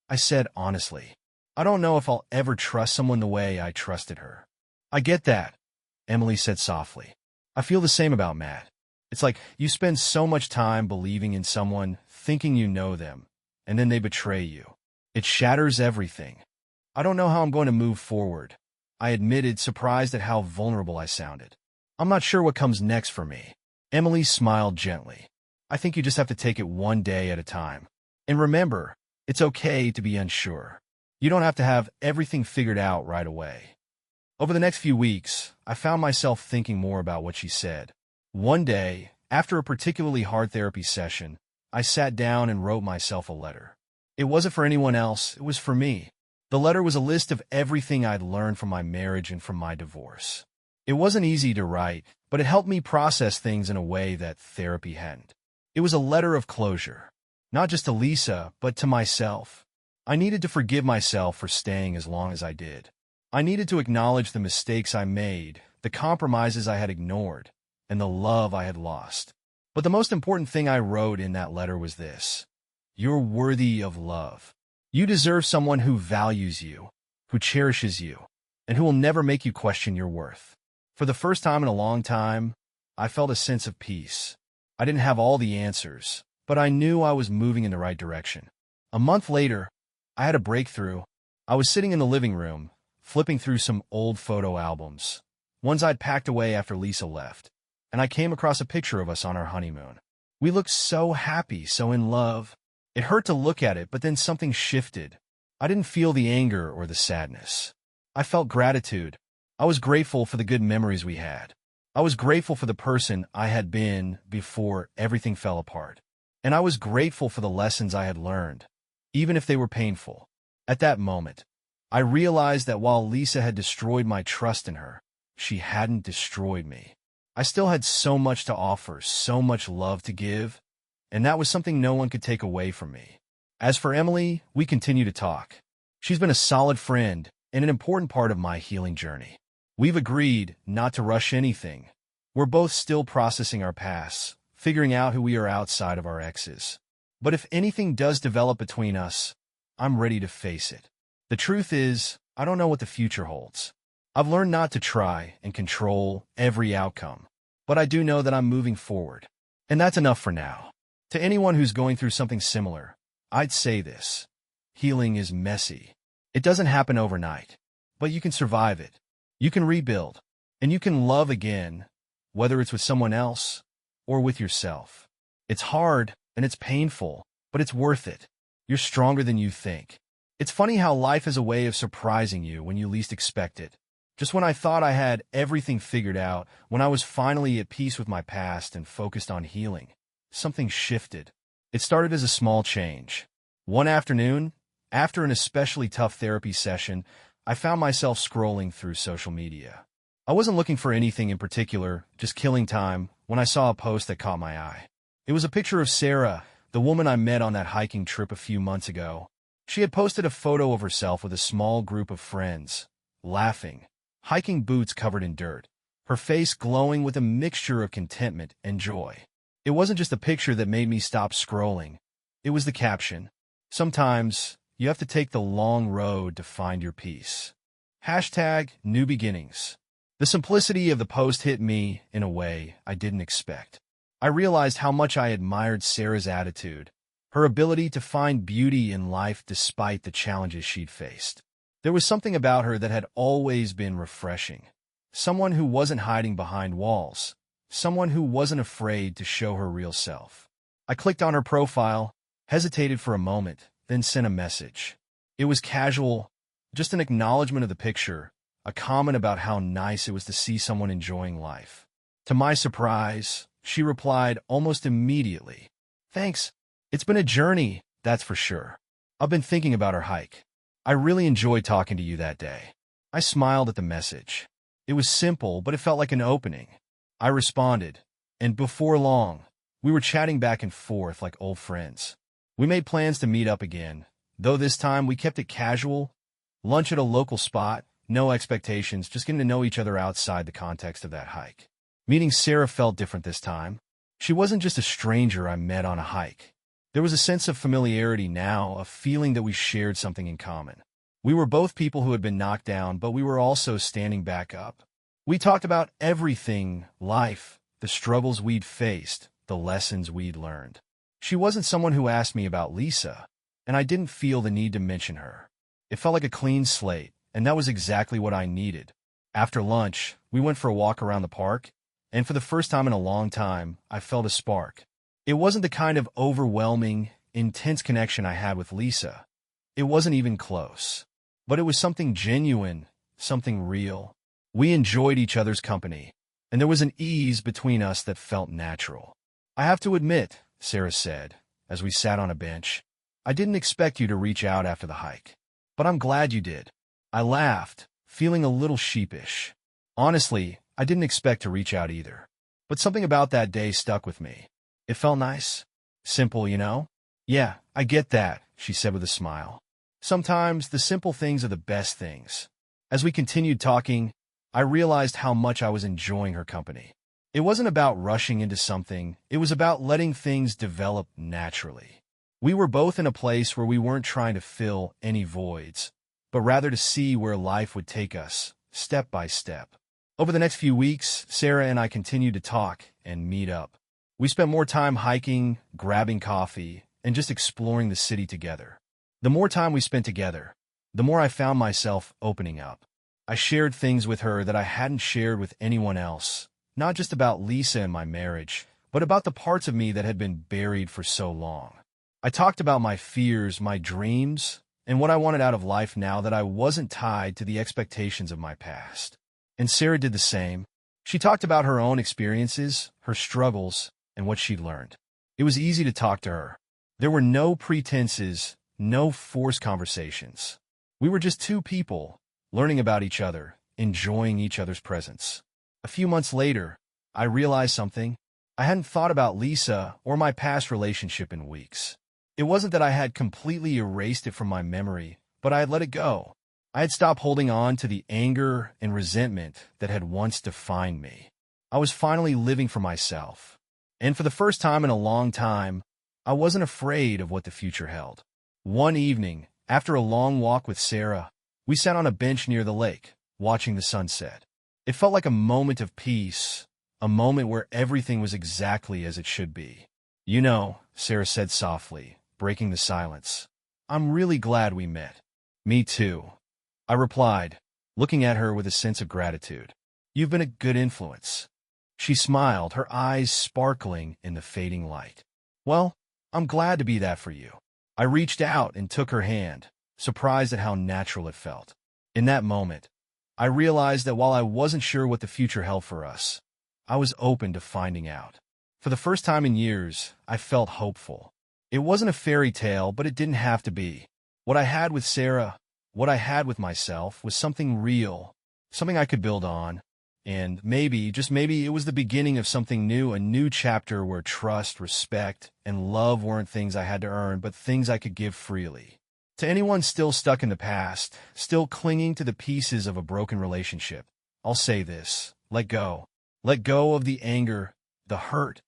I said honestly. "I don't know if I'll ever trust someone the way I trusted her." "I get that," Emily said softly. "I feel the same about Matt. It's like you spend so much time believing in someone, thinking you know them, and then they betray you. It shatters everything. I don't know how I'm going to move forward," I admitted, surprised at how vulnerable I sounded. "I'm not sure what comes next for me." Emily smiled gently. "I think you just have to take it one day at a time. And remember, it's okay to be unsure. You don't have to have everything figured out right away." Over the next few weeks, I found myself thinking more about what she said. One day, after a particularly hard therapy session, I sat down and wrote myself a letter. It wasn't for anyone else, it was for me. The letter was a list of everything I'd learned from my marriage and from my divorce. It wasn't easy to write, but it helped me process things in a way that therapy hadn't. It was a letter of closure, not just to Lisa, but to myself. I needed to forgive myself for staying as long as I did. I needed to acknowledge the mistakes I made, the compromises I had ignored, and the love I had lost. But the most important thing I wrote in that letter was this: "You're worthy of love. You deserve someone who values you, who cherishes you, and who will never make you question your worth." For the first time in a long time, I felt a sense of peace. I didn't have all the answers, but I knew I was moving in the right direction. A month later, I had a breakthrough. I was sitting in the living room, flipping through some old photo albums, ones I'd packed away after Lisa left, and I came across a picture of us on our honeymoon. We looked so happy, so in love. It hurt to look at it, but then something shifted. I didn't feel the anger or the sadness. I felt gratitude. I was grateful for the good memories we had. I was grateful for the person I had been before everything fell apart. And I was grateful for the lessons I had learned, even if they were painful. At that moment, I realized that while Lisa had destroyed my trust in her, she hadn't destroyed me. I still had so much to offer, so much love to give, and that was something no one could take away from me. As for Emily, we continue to talk. She's been a solid friend and an important part of my healing journey. We've agreed not to rush anything. We're both still processing our pasts, figuring out who we are outside of our exes. But if anything does develop between us, I'm ready to face it. The truth is, I don't know what the future holds. I've learned not to try and control every outcome, but I do know that I'm moving forward. And that's enough for now. To anyone who's going through something similar, I'd say this: healing is messy. It doesn't happen overnight, but you can survive it. You can rebuild, and you can love again, whether it's with someone else or with yourself. It's hard and it's painful, but it's worth it. You're stronger than you think. It's funny how life has a way of surprising you when you least expect it. Just when I thought I had everything figured out, when I was finally at peace with my past and focused on healing, something shifted. It started as a small change. One afternoon, after an especially tough therapy session, I found myself scrolling through social media. I wasn't looking for anything in particular, just killing time, when I saw a post that caught my eye. It was a picture of Sarah, the woman I met on that hiking trip a few months ago. She had posted a photo of herself with a small group of friends, laughing, hiking boots covered in dirt, her face glowing with a mixture of contentment and joy. It wasn't just a picture that made me stop scrolling. It was the caption: "Sometimes you have to take the long road to find your peace." #New Beginnings. The simplicity of the post hit me in a way I didn't expect. I realized how much I admired Sarah's attitude, her ability to find beauty in life despite the challenges she'd faced. There was something about her that had always been refreshing. Someone who wasn't hiding behind walls. Someone who wasn't afraid to show her real self. I clicked on her profile, hesitated for a moment, then sent a message. It was casual, just an acknowledgement of the picture, a comment about how nice it was to see someone enjoying life. To my surprise, she replied almost immediately. "Thanks. It's been a journey, that's for sure. I've been thinking about our hike. I really enjoyed talking to you that day." I smiled at the message. It was simple, but it felt like an opening. I responded, and before long, we were chatting back and forth like old friends. We made plans to meet up again, though this time we kept it casual. Lunch at a local spot, no expectations, just getting to know each other outside the context of that hike. Meeting Sarah felt different this time. She wasn't just a stranger I met on a hike. There was a sense of familiarity now, a feeling that we shared something in common. We were both people who had been knocked down, but we were also standing back up. We talked about everything, life, the struggles we'd faced, the lessons we'd learned. She wasn't someone who asked me about Lisa, and I didn't feel the need to mention her. It felt like a clean slate, and that was exactly what I needed. After lunch, we went for a walk around the park, and for the first time in a long time, I felt a spark. It wasn't the kind of overwhelming, intense connection I had with Lisa. It wasn't even close. But it was something genuine, something real. We enjoyed each other's company, and there was an ease between us that felt natural. "I have to admit," Sarah said, as we sat on a bench, "I didn't expect you to reach out after the hike. But I'm glad you did." I laughed, feeling a little sheepish. Honestly, I didn't expect to reach out either. But something about that day stuck with me. It felt nice. Simple, you know? "Yeah, I get that," she said with a smile. "Sometimes the simple things are the best things." As we continued talking, I realized how much I was enjoying her company. It wasn't about rushing into something, it was about letting things develop naturally. We were both in a place where we weren't trying to fill any voids, but rather to see where life would take us, step by step. Over the next few weeks, Sarah and I continued to talk and meet up. We spent more time hiking, grabbing coffee, and just exploring the city together. The more time we spent together, the more I found myself opening up. I shared things with her that I hadn't shared with anyone else, not just about Lisa and my marriage, but about the parts of me that had been buried for so long. I talked about my fears, my dreams, and what I wanted out of life now that I wasn't tied to the expectations of my past. And Sarah did the same. She talked about her own experiences, her struggles, and what she'd learned. It was easy to talk to her. There were no pretenses, no forced conversations. We were just two people, learning about each other, enjoying each other's presence. A few months later, I realized something. I hadn't thought about Lisa or my past relationship in weeks. It wasn't that I had completely erased it from my memory, but I had let it go. I had stopped holding on to the anger and resentment that had once defined me. I was finally living for myself. And for the first time in a long time, I wasn't afraid of what the future held. One evening, after a long walk with Sarah, we sat on a bench near the lake, watching the sunset. It felt like a moment of peace, a moment where everything was exactly as it should be. "You know," Sarah said softly, breaking the silence, "I'm really glad we met." "Me too," I replied, looking at her with a sense of gratitude. "You've been a good influence." She smiled, her eyes sparkling in the fading light. "Well, I'm glad to be that for you." I reached out and took her hand, surprised at how natural it felt. In that moment, I realized that while I wasn't sure what the future held for us, I was open to finding out. For the first time in years, I felt hopeful. It wasn't a fairy tale, but it didn't have to be. What I had with Sarah, what I had with myself, was something real, something I could build on. And maybe, just maybe, it was the beginning of something new, a new chapter where trust, respect, and love weren't things I had to earn, but things I could give freely. To anyone still stuck in the past, still clinging to the pieces of a broken relationship, I'll say this: let go. Let go of the anger, the hurt,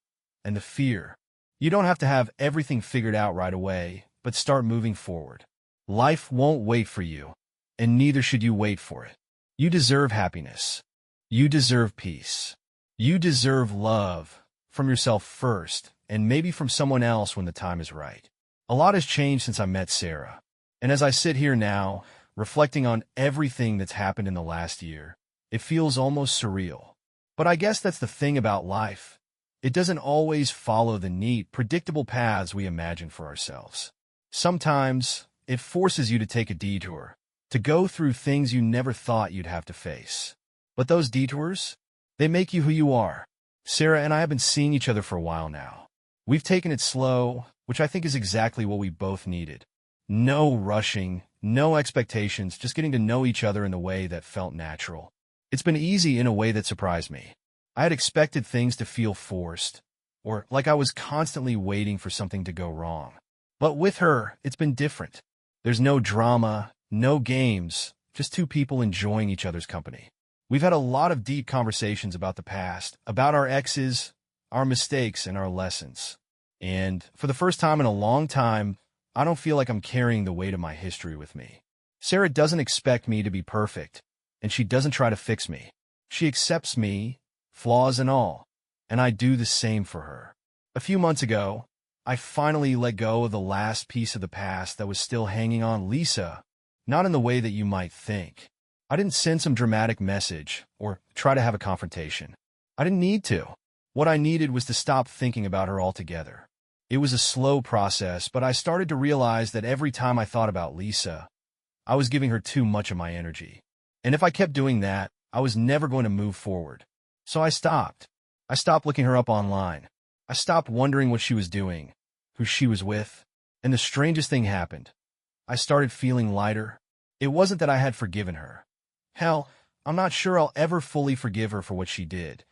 and the fear. You don't have to have everything figured out right away, but start moving forward. Life won't wait for you, and neither should you wait for it. You deserve happiness. You deserve peace. You deserve love, from yourself first, and maybe from someone else when the time is right. A lot has changed since I met Sarah. And as I sit here now, reflecting on everything that's happened in the last year, it feels almost surreal. But I guess that's the thing about life. It doesn't always follow the neat, predictable paths we imagine for ourselves. Sometimes, it forces you to take a detour, to go through things you never thought you'd have to face. But those detours, they make you who you are. Sarah and I have been seeing each other for a while now. We've taken it slow, which I think is exactly what we both needed. No rushing, no expectations, just getting to know each other in the way that felt natural. It's been easy in a way that surprised me. I had expected things to feel forced, or like I was constantly waiting for something to go wrong. But with her, it's been different. There's no drama, no games, just two people enjoying each other's company. We've had a lot of deep conversations about the past, about our exes, our mistakes, and our lessons. And for the first time in a long time, I don't feel like I'm carrying the weight of my history with me. Sarah doesn't expect me to be perfect, and she doesn't try to fix me. She accepts me, flaws and all, and I do the same for her. A few months ago, I finally let go of the last piece of the past that was still hanging on Lisa, not in the way that you might think. I didn't send some dramatic message or try to have a confrontation. I didn't need to. What I needed was to stop thinking about her altogether. It was a slow process, but I started to realize that every time I thought about Lisa, I was giving her too much of my energy. And if I kept doing that, I was never going to move forward. So I stopped. I stopped looking her up online. I stopped wondering what she was doing, who she was with, and the strangest thing happened. I started feeling lighter. It wasn't that I had forgiven her. Hell, I'm not sure I'll ever fully forgive her for what she did,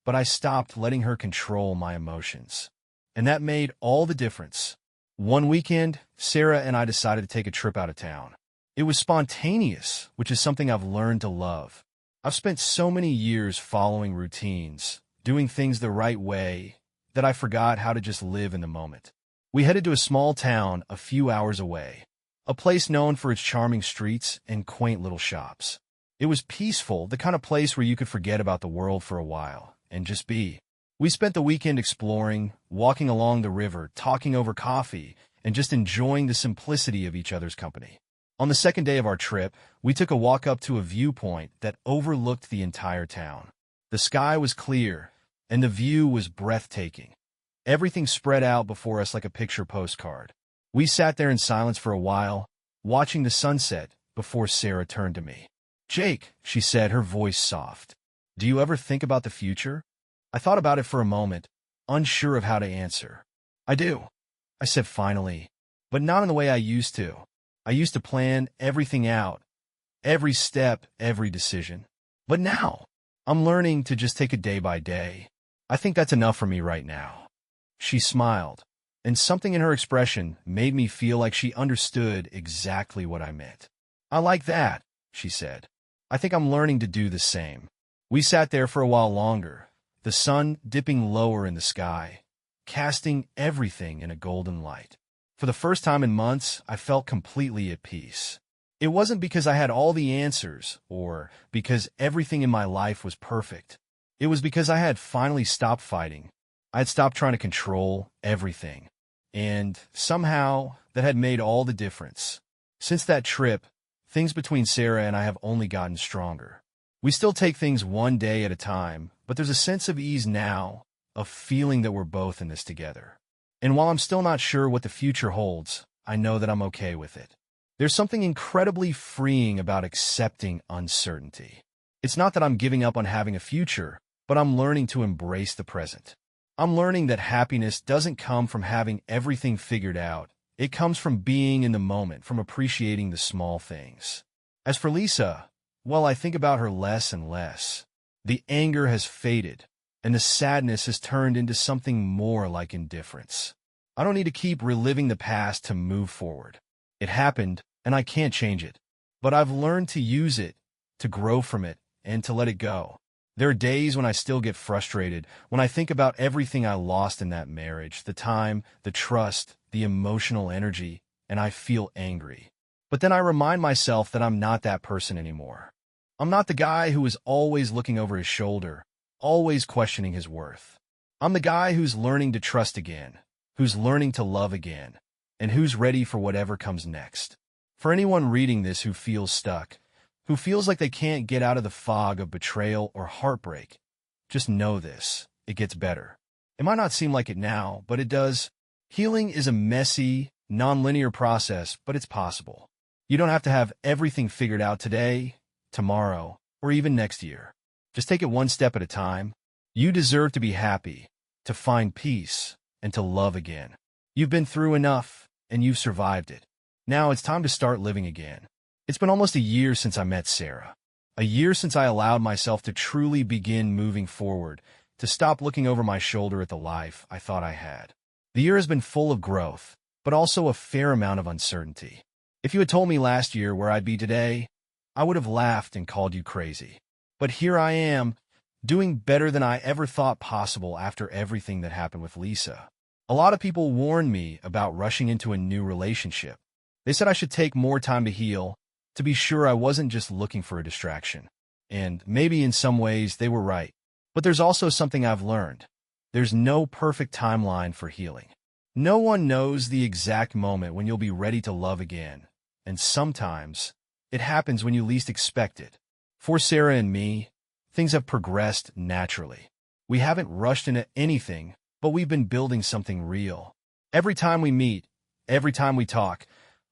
but I stopped letting her control my emotions. And that made all the difference. One weekend, Sarah and I decided to take a trip out of town. It was spontaneous, which is something I've learned to love. I've spent so many years following routines, doing things the right way, that I forgot how to just live in the moment. We headed to a small town a few hours away, a place known for its charming streets and quaint little shops. It was peaceful, the kind of place where you could forget about the world for a while and just be. We spent the weekend exploring, walking along the river, talking over coffee, and just enjoying the simplicity of each other's company. On the second day of our trip, we took a walk up to a viewpoint that overlooked the entire town. The sky was clear, and the view was breathtaking. Everything spread out before us like a picture postcard. We sat there in silence for a while, watching the sunset, before Sarah turned to me. "Jake," she said, her voice soft. "Do you ever think about the future?" I thought about it for a moment, unsure of how to answer. "I do," I said finally, "but not in the way I used to. I used to plan everything out, every step, every decision. But now, I'm learning to just take it day by day. I think that's enough for me right now." She smiled, and something in her expression made me feel like she understood exactly what I meant. "I like that," she said. "I think I'm learning to do the same." We sat there for a while longer, the sun dipping lower in the sky, casting everything in a golden light. For the first time in months, I felt completely at peace. It wasn't because I had all the answers or because everything in my life was perfect. It was because I had finally stopped fighting. I had stopped trying to control everything. And somehow, that had made all the difference. Since that trip, things between Sarah and I have only gotten stronger. We still take things one day at a time, but there's a sense of ease now, of feeling that we're both in this together. And while I'm still not sure what the future holds, I know that I'm okay with it. There's something incredibly freeing about accepting uncertainty. It's not that I'm giving up on having a future, but I'm learning to embrace the present. I'm learning that happiness doesn't come from having everything figured out. It comes from being in the moment, from appreciating the small things. As for Lisa, well, I think about her less and less. The anger has faded, and the sadness has turned into something more like indifference. I don't need to keep reliving the past to move forward. It happened, and I can't change it. But I've learned to use it, to grow from it, and to let it go. There are days when I still get frustrated, when I think about everything I lost in that marriage, the time, the trust, the emotional energy, and I feel angry. But then I remind myself that I'm not that person anymore. I'm not the guy who is always looking over his shoulder, always questioning his worth. I'm the guy who's learning to trust again, who's learning to love again, and who's ready for whatever comes next. For anyone reading this who feels stuck, who feels like they can't get out of the fog of betrayal or heartbreak, just know this: it gets better. It might not seem like it now, but it does. Healing is a messy, non-linear process, but it's possible. You don't have to have everything figured out today, tomorrow, or even next year. Just take it one step at a time. You deserve to be happy, to find peace, and to love again. You've been through enough, and you've survived it. Now it's time to start living again. It's been almost a year since I met Sarah. A year since I allowed myself to truly begin moving forward, to stop looking over my shoulder at the life I thought I had. The year has been full of growth, but also a fair amount of uncertainty. If you had told me last year where I'd be today, I would have laughed and called you crazy. But here I am, doing better than I ever thought possible after everything that happened with Lisa. A lot of people warned me about rushing into a new relationship. They said I should take more time to heal, to be sure I wasn't just looking for a distraction. And maybe in some ways they were right. But there's also something I've learned. There's no perfect timeline for healing. No one knows the exact moment when you'll be ready to love again. And sometimes it happens when you least expect it. For Sarah and me, things have progressed naturally. We haven't rushed into anything, but we've been building something real. Every time we meet, every time we talk,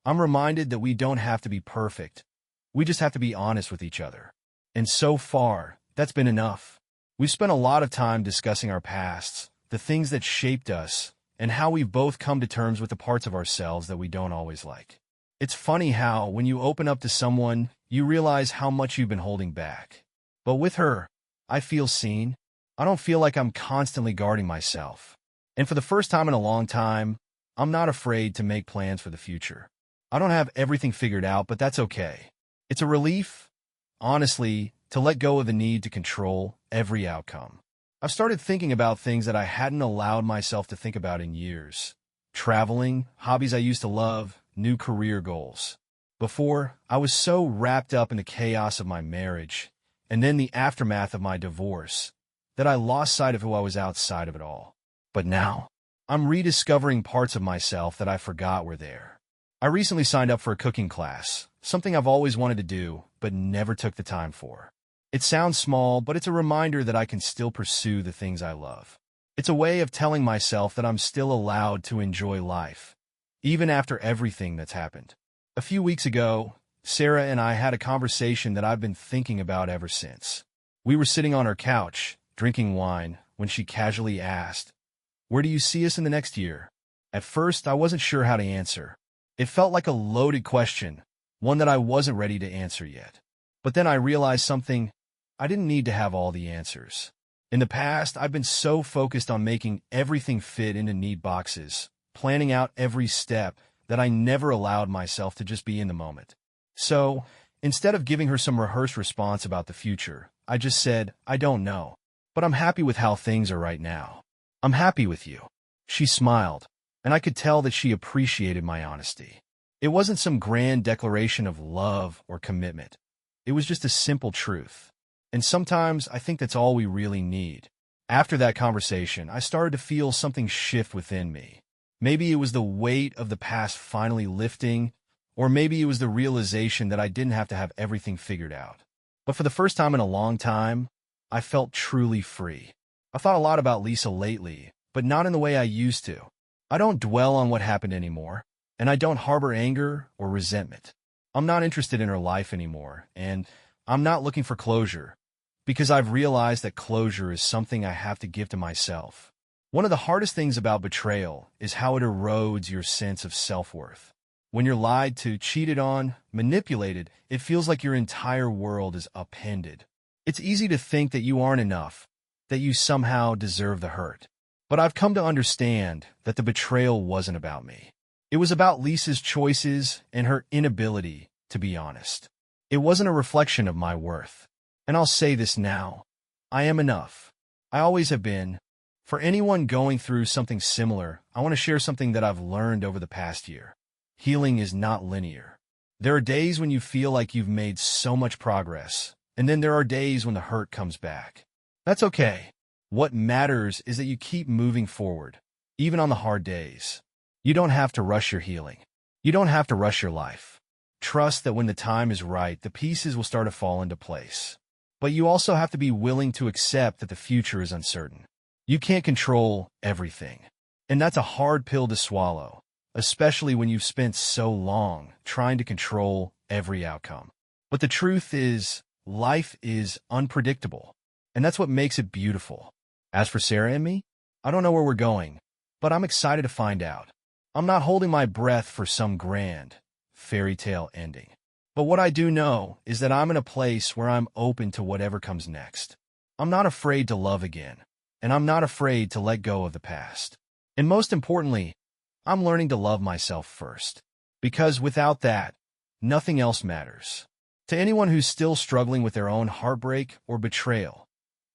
I'm reminded that we don't have to be perfect. We just have to be honest with each other. And so far, that's been enough. We've spent a lot of time discussing our pasts, the things that shaped us, and how we've both come to terms with the parts of ourselves that we don't always like. It's funny how, when you open up to someone, you realize how much you've been holding back. But with her, I feel seen. I don't feel like I'm constantly guarding myself. And for the first time in a long time, I'm not afraid to make plans for the future. I don't have everything figured out, but that's okay. It's a relief, honestly, to let go of the need to control every outcome. I've started thinking about things that I hadn't allowed myself to think about in years. Traveling, hobbies I used to love, new career goals. Before, I was so wrapped up in the chaos of my marriage, and then the aftermath of my divorce, that I lost sight of who I was outside of it all. But now, I'm rediscovering parts of myself that I forgot were there. I recently signed up for a cooking class, something I've always wanted to do, but never took the time for. It sounds small, but it's a reminder that I can still pursue the things I love. It's a way of telling myself that I'm still allowed to enjoy life, even after everything that's happened. A few weeks ago, Sarah and I had a conversation that I've been thinking about ever since. We were sitting on our couch, drinking wine, when she casually asked, "Where do you see us in the next year?" At first, I wasn't sure how to answer. It felt like a loaded question, one that I wasn't ready to answer yet. But then I realized something. I didn't need to have all the answers. In the past, I've been so focused on making everything fit into neat boxes, planning out every step, that I never allowed myself to just be in the moment. So, instead of giving her some rehearsed response about the future, I just said, "I don't know, but I'm happy with how things are right now. I'm happy with you." She smiled, and I could tell that she appreciated my honesty. It wasn't some grand declaration of love or commitment. It was just a simple truth. And sometimes I think that's all we really need. After that conversation, I started to feel something shift within me. Maybe it was the weight of the past finally lifting, or maybe it was the realization that I didn't have to have everything figured out. But for the first time in a long time, I felt truly free. I thought a lot about Lisa lately, but not in the way I used to. I don't dwell on what happened anymore, and I don't harbor anger or resentment. I'm not interested in her life anymore, and I'm not looking for closure, because I've realized that closure is something I have to give to myself. One of the hardest things about betrayal is how it erodes your sense of self-worth. When you're lied to, cheated on, manipulated, it feels like your entire world is upended. It's easy to think that you aren't enough, that you somehow deserve the hurt. But I've come to understand that the betrayal wasn't about me. It was about Lisa's choices and her inability to be honest. It wasn't a reflection of my worth. And I'll say this now. I am enough. I always have been. For anyone going through something similar, I want to share something that I've learned over the past year. Healing is not linear. There are days when you feel like you've made so much progress, and then there are days when the hurt comes back. That's okay. What matters is that you keep moving forward, even on the hard days. You don't have to rush your healing. You don't have to rush your life. Trust that when the time is right, the pieces will start to fall into place. But you also have to be willing to accept that the future is uncertain. You can't control everything. And that's a hard pill to swallow, especially when you've spent so long trying to control every outcome. But the truth is, life is unpredictable, and that's what makes it beautiful. As for Sarah and me, I don't know where we're going, but I'm excited to find out. I'm not holding my breath for some grand fairy tale ending. But what I do know is that I'm in a place where I'm open to whatever comes next. I'm not afraid to love again, and I'm not afraid to let go of the past. And most importantly, I'm learning to love myself first. Because without that, nothing else matters. To anyone who's still struggling with their own heartbreak or betrayal,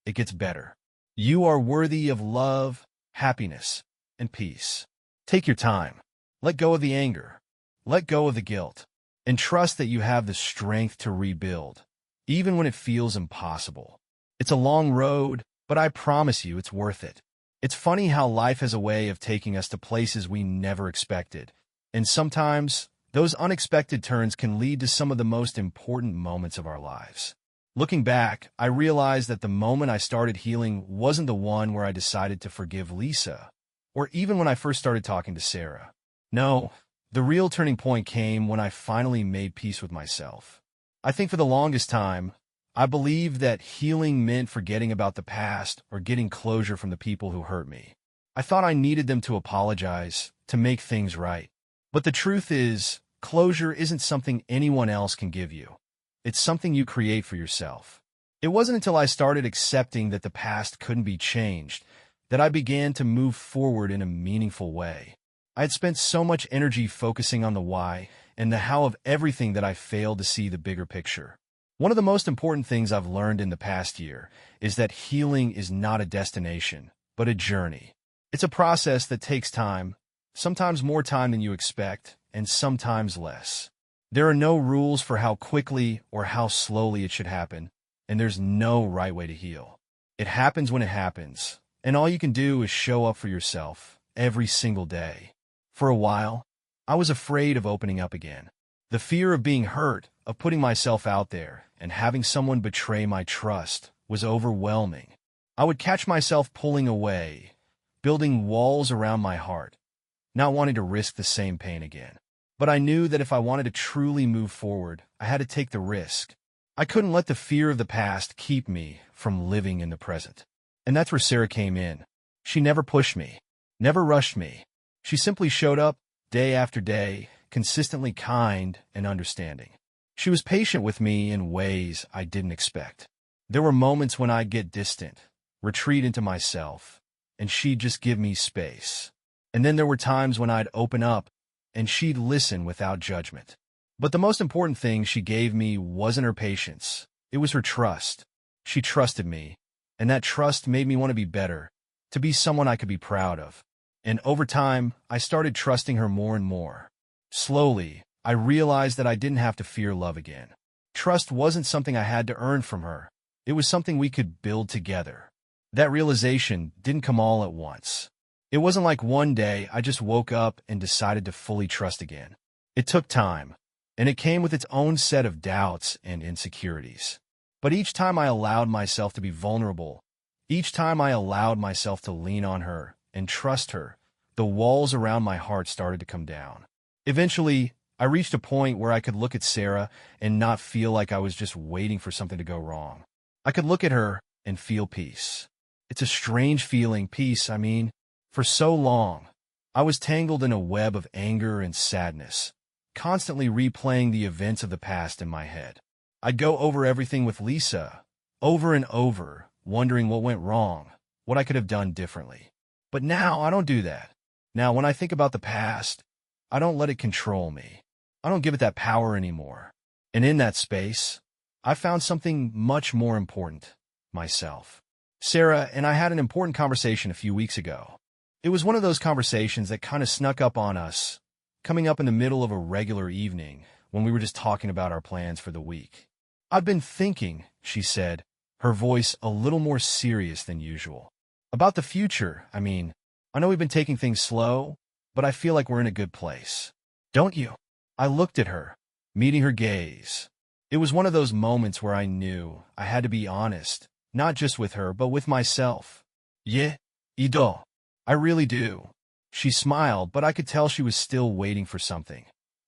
it gets better. You are worthy of love, happiness, and peace. Take your time. Let go of the anger. Let go of the guilt. And trust that you have the strength to rebuild, even when it feels impossible. It's a long road, but I promise you it's worth it. It's funny how life has a way of taking us to places we never expected. And sometimes, those unexpected turns can lead to some of the most important moments of our lives. Looking back, I realized that the moment I started healing wasn't the one where I decided to forgive Lisa, or even when I first started talking to Sarah. No, the real turning point came when I finally made peace with myself. I think for the longest time, I believed that healing meant forgetting about the past or getting closure from the people who hurt me. I thought I needed them to apologize, to make things right. But the truth is, closure isn't something anyone else can give you. It's something you create for yourself. It wasn't until I started accepting that the past couldn't be changed that I began to move forward in a meaningful way. I had spent so much energy focusing on the why and the how of everything that I failed to see the bigger picture. One of the most important things I've learned in the past year is that healing is not a destination, but a journey. It's a process that takes time, sometimes more time than you expect, and sometimes less. There are no rules for how quickly or how slowly it should happen, and there's no right way to heal. It happens when it happens, and all you can do is show up for yourself every single day. For a while, I was afraid of opening up again. The fear of being hurt, of putting myself out there, and having someone betray my trust was overwhelming. I would catch myself pulling away, building walls around my heart, not wanting to risk the same pain again. But I knew that if I wanted to truly move forward, I had to take the risk. I couldn't let the fear of the past keep me from living in the present. And that's where Sarah came in. She never pushed me, never rushed me. She simply showed up, day after day, consistently kind and understanding. She was patient with me in ways I didn't expect. There were moments when I'd get distant, retreat into myself, and she'd just give me space. And then there were times when I'd open up, and she'd listen without judgment. But the most important thing she gave me wasn't her patience. It was her trust. She trusted me, and that trust made me want to be better, to be someone I could be proud of. And over time, I started trusting her more and more. Slowly, I realized that I didn't have to fear love again. Trust wasn't something I had to earn from her. It was something we could build together. That realization didn't come all at once. It wasn't like one day I just woke up and decided to fully trust again. It took time, and it came with its own set of doubts and insecurities. But each time I allowed myself to be vulnerable, each time I allowed myself to lean on her and trust her, the walls around my heart started to come down. Eventually, I reached a point where I could look at Sarah and not feel like I was just waiting for something to go wrong. I could look at her and feel peace. It's a strange feeling, peace, I mean. For so long, I was tangled in a web of anger and sadness, constantly replaying the events of the past in my head. I'd go over everything with Lisa, over and over, wondering what went wrong, what I could have done differently. But now I don't do that. Now, when I think about the past, I don't let it control me. I don't give it that power anymore. And in that space, I found something much more important, myself. Sarah and I had an important conversation a few weeks ago. It was one of those conversations that kind of snuck up on us, coming up in the middle of a regular evening when we were just talking about our plans for the week. "I've been thinking," she said, her voice a little more serious than usual. About the future, I know we've been taking things slow, but I feel like we're in a good place. Don't you? I looked at her, meeting her gaze. It was one of those moments where I knew I had to be honest, not just with her, but with myself. Yeah, I do. I really do. She smiled, but I could tell she was still waiting for something.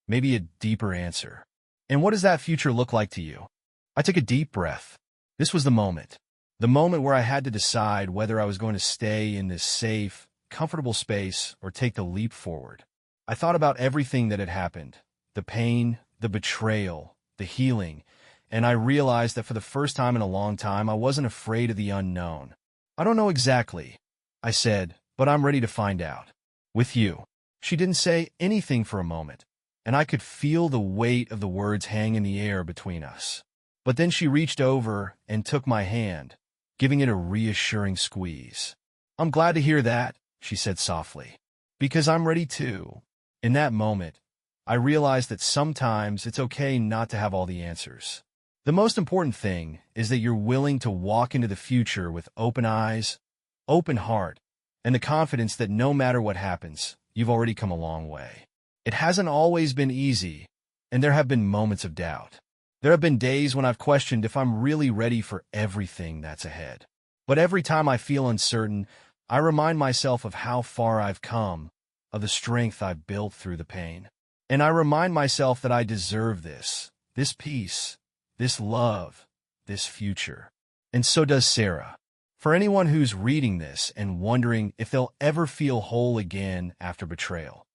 Maybe a deeper answer. And what does that future look like to you? I took a deep breath. This was the moment. The moment where I had to decide whether I was going to stay in this safe, comfortable space or take the leap forward. I thought about everything that had happened. The pain, the betrayal, the healing, and I realized that for the first time in a long time, I wasn't afraid of the unknown. I don't know exactly, I said, but I'm ready to find out. With you. She didn't say anything for a moment, and I could feel the weight of the words hang in the air between us. But then she reached over and took my hand, giving it a reassuring squeeze. I'm glad to hear that, she said softly, because I'm ready too. In that moment, I realized that sometimes it's okay not to have all the answers. The most important thing is that you're willing to walk into the future with open eyes, open heart, and the confidence that no matter what happens, you've already come a long way. It hasn't always been easy, and there have been moments of doubt. There have been days when I've questioned if I'm really ready for everything that's ahead. But every time I feel uncertain, I remind myself of how far I've come, of the strength I've built through the pain. And I remind myself that I deserve this peace, this love, this future. And so does Sarah. For anyone who's reading this and wondering if they'll ever feel whole again after betrayal,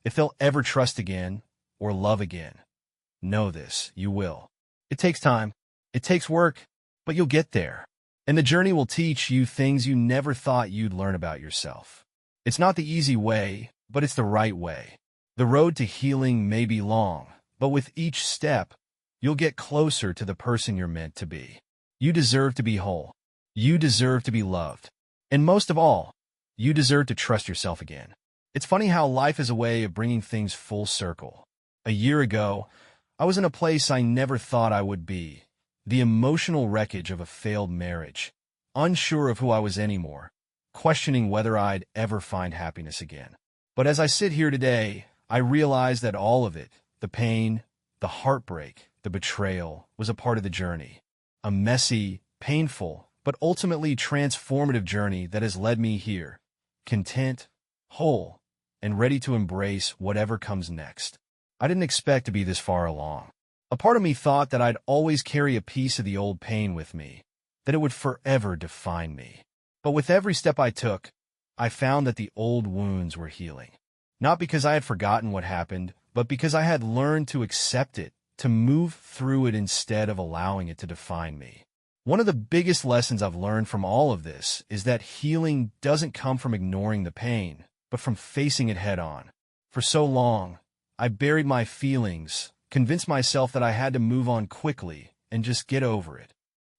if they'll ever trust again or love again, know this, you will. It takes time, it takes work, but you'll get there. And the journey will teach you things you never thought you'd learn about yourself. It's not the easy way, but it's the right way. The road to healing may be long, but with each step, you'll get closer to the person you're meant to be. You deserve to be whole. You deserve to be loved. And most of all, you deserve to trust yourself again. It's funny how life is a way of bringing things full circle. A year ago, I was in a place I never thought I would be. The emotional wreckage of a failed marriage. Unsure of who I was anymore. Questioning whether I'd ever find happiness again. But as I sit here today, I realize that all of it, the pain, the heartbreak, the betrayal, was a part of the journey. A messy, painful, but ultimately transformative journey that has led me here. Content, whole, and ready to embrace whatever comes next. I didn't expect to be this far along. A part of me thought that I'd always carry a piece of the old pain with me, that it would forever define me. But with every step I took, I found that the old wounds were healing. Not because I had forgotten what happened, but because I had learned to accept it, to move through it instead of allowing it to define me. One of the biggest lessons I've learned from all of this is that healing doesn't come from ignoring the pain, but from facing it head on. For so long, I buried my feelings, convinced myself that I had to move on quickly and just get over it.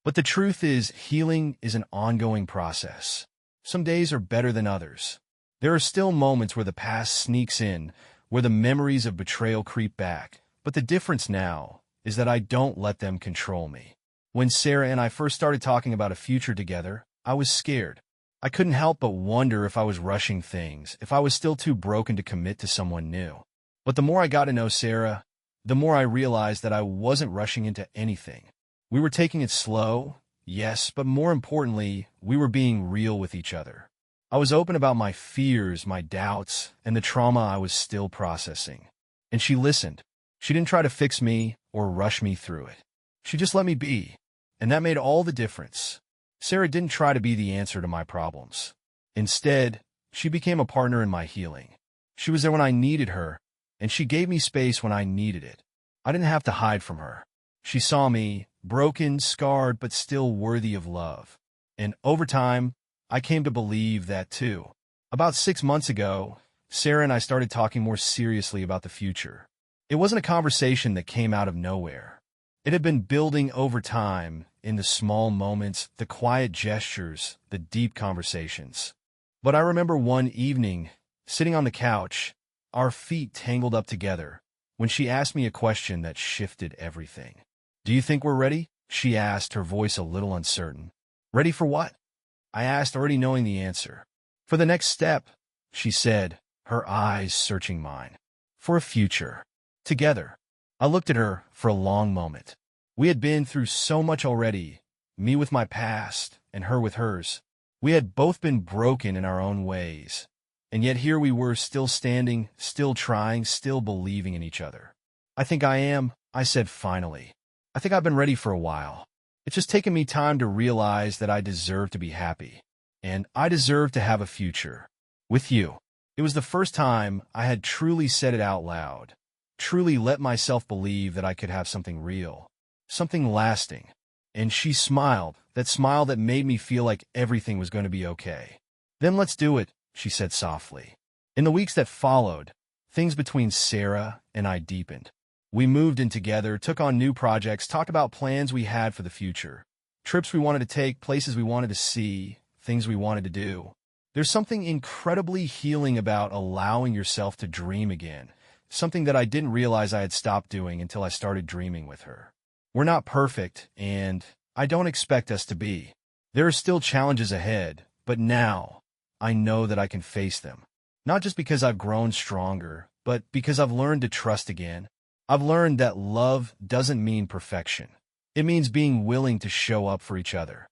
But the truth is, healing is an ongoing process. Some days are better than others. There are still moments where the past sneaks in, where the memories of betrayal creep back. But the difference now is that I don't let them control me. When Sarah and I first started talking about a future together, I was scared. I couldn't help but wonder if I was rushing things, if I was still too broken to commit to someone new. But the more I got to know Sarah, the more I realized that I wasn't rushing into anything. We were taking it slow, yes, but more importantly, we were being real with each other. I was open about my fears, my doubts, and the trauma I was still processing. And she listened. She didn't try to fix me or rush me through it. She just let me be, and that made all the difference. Sarah didn't try to be the answer to my problems. Instead, she became a partner in my healing. She was there when I needed her, and she gave me space when I needed it. I didn't have to hide from her. She saw me, broken, scarred, but still worthy of love. And over time, I came to believe that too. About 6 months ago, Sarah and I started talking more seriously about the future. It wasn't a conversation that came out of nowhere. It had been building over time, in the small moments, the quiet gestures, the deep conversations. But I remember one evening, sitting on the couch, our feet tangled up together, when she asked me a question that shifted everything. "Do you think we're ready?" she asked, her voice a little uncertain. "Ready for what?" I asked, already knowing the answer. For the next step, she said, her eyes searching mine. For a future. Together. I looked at her for a long moment. We had been through so much already, me with my past and her with hers. We had both been broken in our own ways. And yet here we were, still standing, still trying, still believing in each other. I think I am, I said finally. I think I've been ready for a while. It's just taken me time to realize that I deserve to be happy. And I deserve to have a future. With you. It was the first time I had truly said it out loud. Truly let myself believe that I could have something real. Something lasting. And she smiled, that smile that made me feel like everything was going to be okay. Then let's do it, she said softly. In the weeks that followed, things between Sarah and I deepened. We moved in together, took on new projects, talked about plans we had for the future. Trips we wanted to take, places we wanted to see, things we wanted to do. There's something incredibly healing about allowing yourself to dream again, something that I didn't realize I had stopped doing until I started dreaming with her. We're not perfect, and I don't expect us to be. There are still challenges ahead, but now I know that I can face them. Not just because I've grown stronger, but because I've learned to trust again. I've learned that love doesn't mean perfection. It means being willing to show up for each other,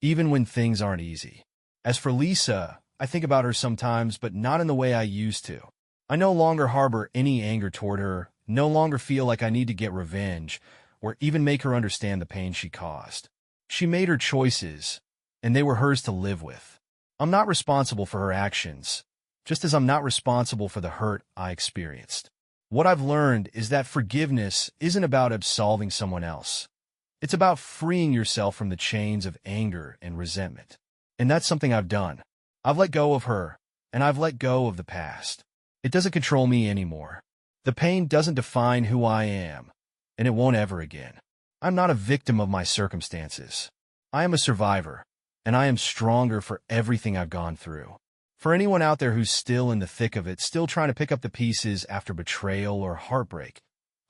even when things aren't easy. As for Lisa, I think about her sometimes, but not in the way I used to. I no longer harbor any anger toward her, no longer feel like I need to get revenge, or even make her understand the pain she caused. She made her choices, and they were hers to live with. I'm not responsible for her actions, just as I'm not responsible for the hurt I experienced. What I've learned is that forgiveness isn't about absolving someone else. It's about freeing yourself from the chains of anger and resentment. And that's something I've done. I've let go of her, and I've let go of the past. It doesn't control me anymore. The pain doesn't define who I am, and it won't ever again. I'm not a victim of my circumstances. I am a survivor, and I am stronger for everything I've gone through. For anyone out there who's still in the thick of it, still trying to pick up the pieces after betrayal or heartbreak,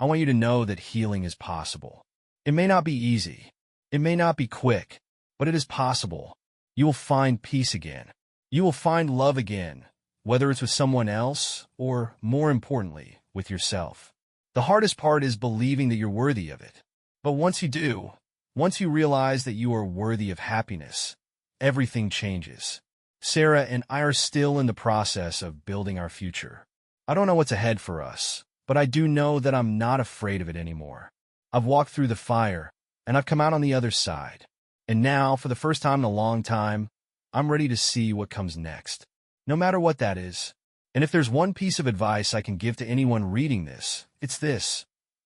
I want you to know that healing is possible. It may not be easy. It may not be quick, but it is possible. You will find peace again. You will find love again, whether it's with someone else or, more importantly, with yourself. The hardest part is believing that you're worthy of it. But once you do, once you realize that you are worthy of happiness, everything changes. Sarah and I are still in the process of building our future. I don't know what's ahead for us, but I do know that I'm not afraid of it anymore. I've walked through the fire, and I've come out on the other side. And now, for the first time in a long time, I'm ready to see what comes next, no matter what that is. And if there's one piece of advice I can give to anyone reading this, it's this: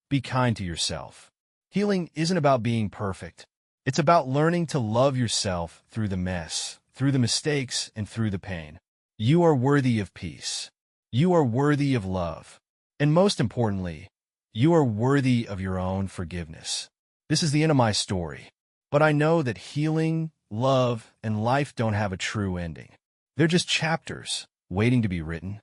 be kind to yourself. Healing isn't about being perfect. It's about learning to love yourself through the mess, through the mistakes, and through the pain. You are worthy of peace. You are worthy of love. And most importantly, you are worthy of your own forgiveness. This is the end of my story. But I know that healing, love, and life don't have a true ending. They're just chapters waiting to be written.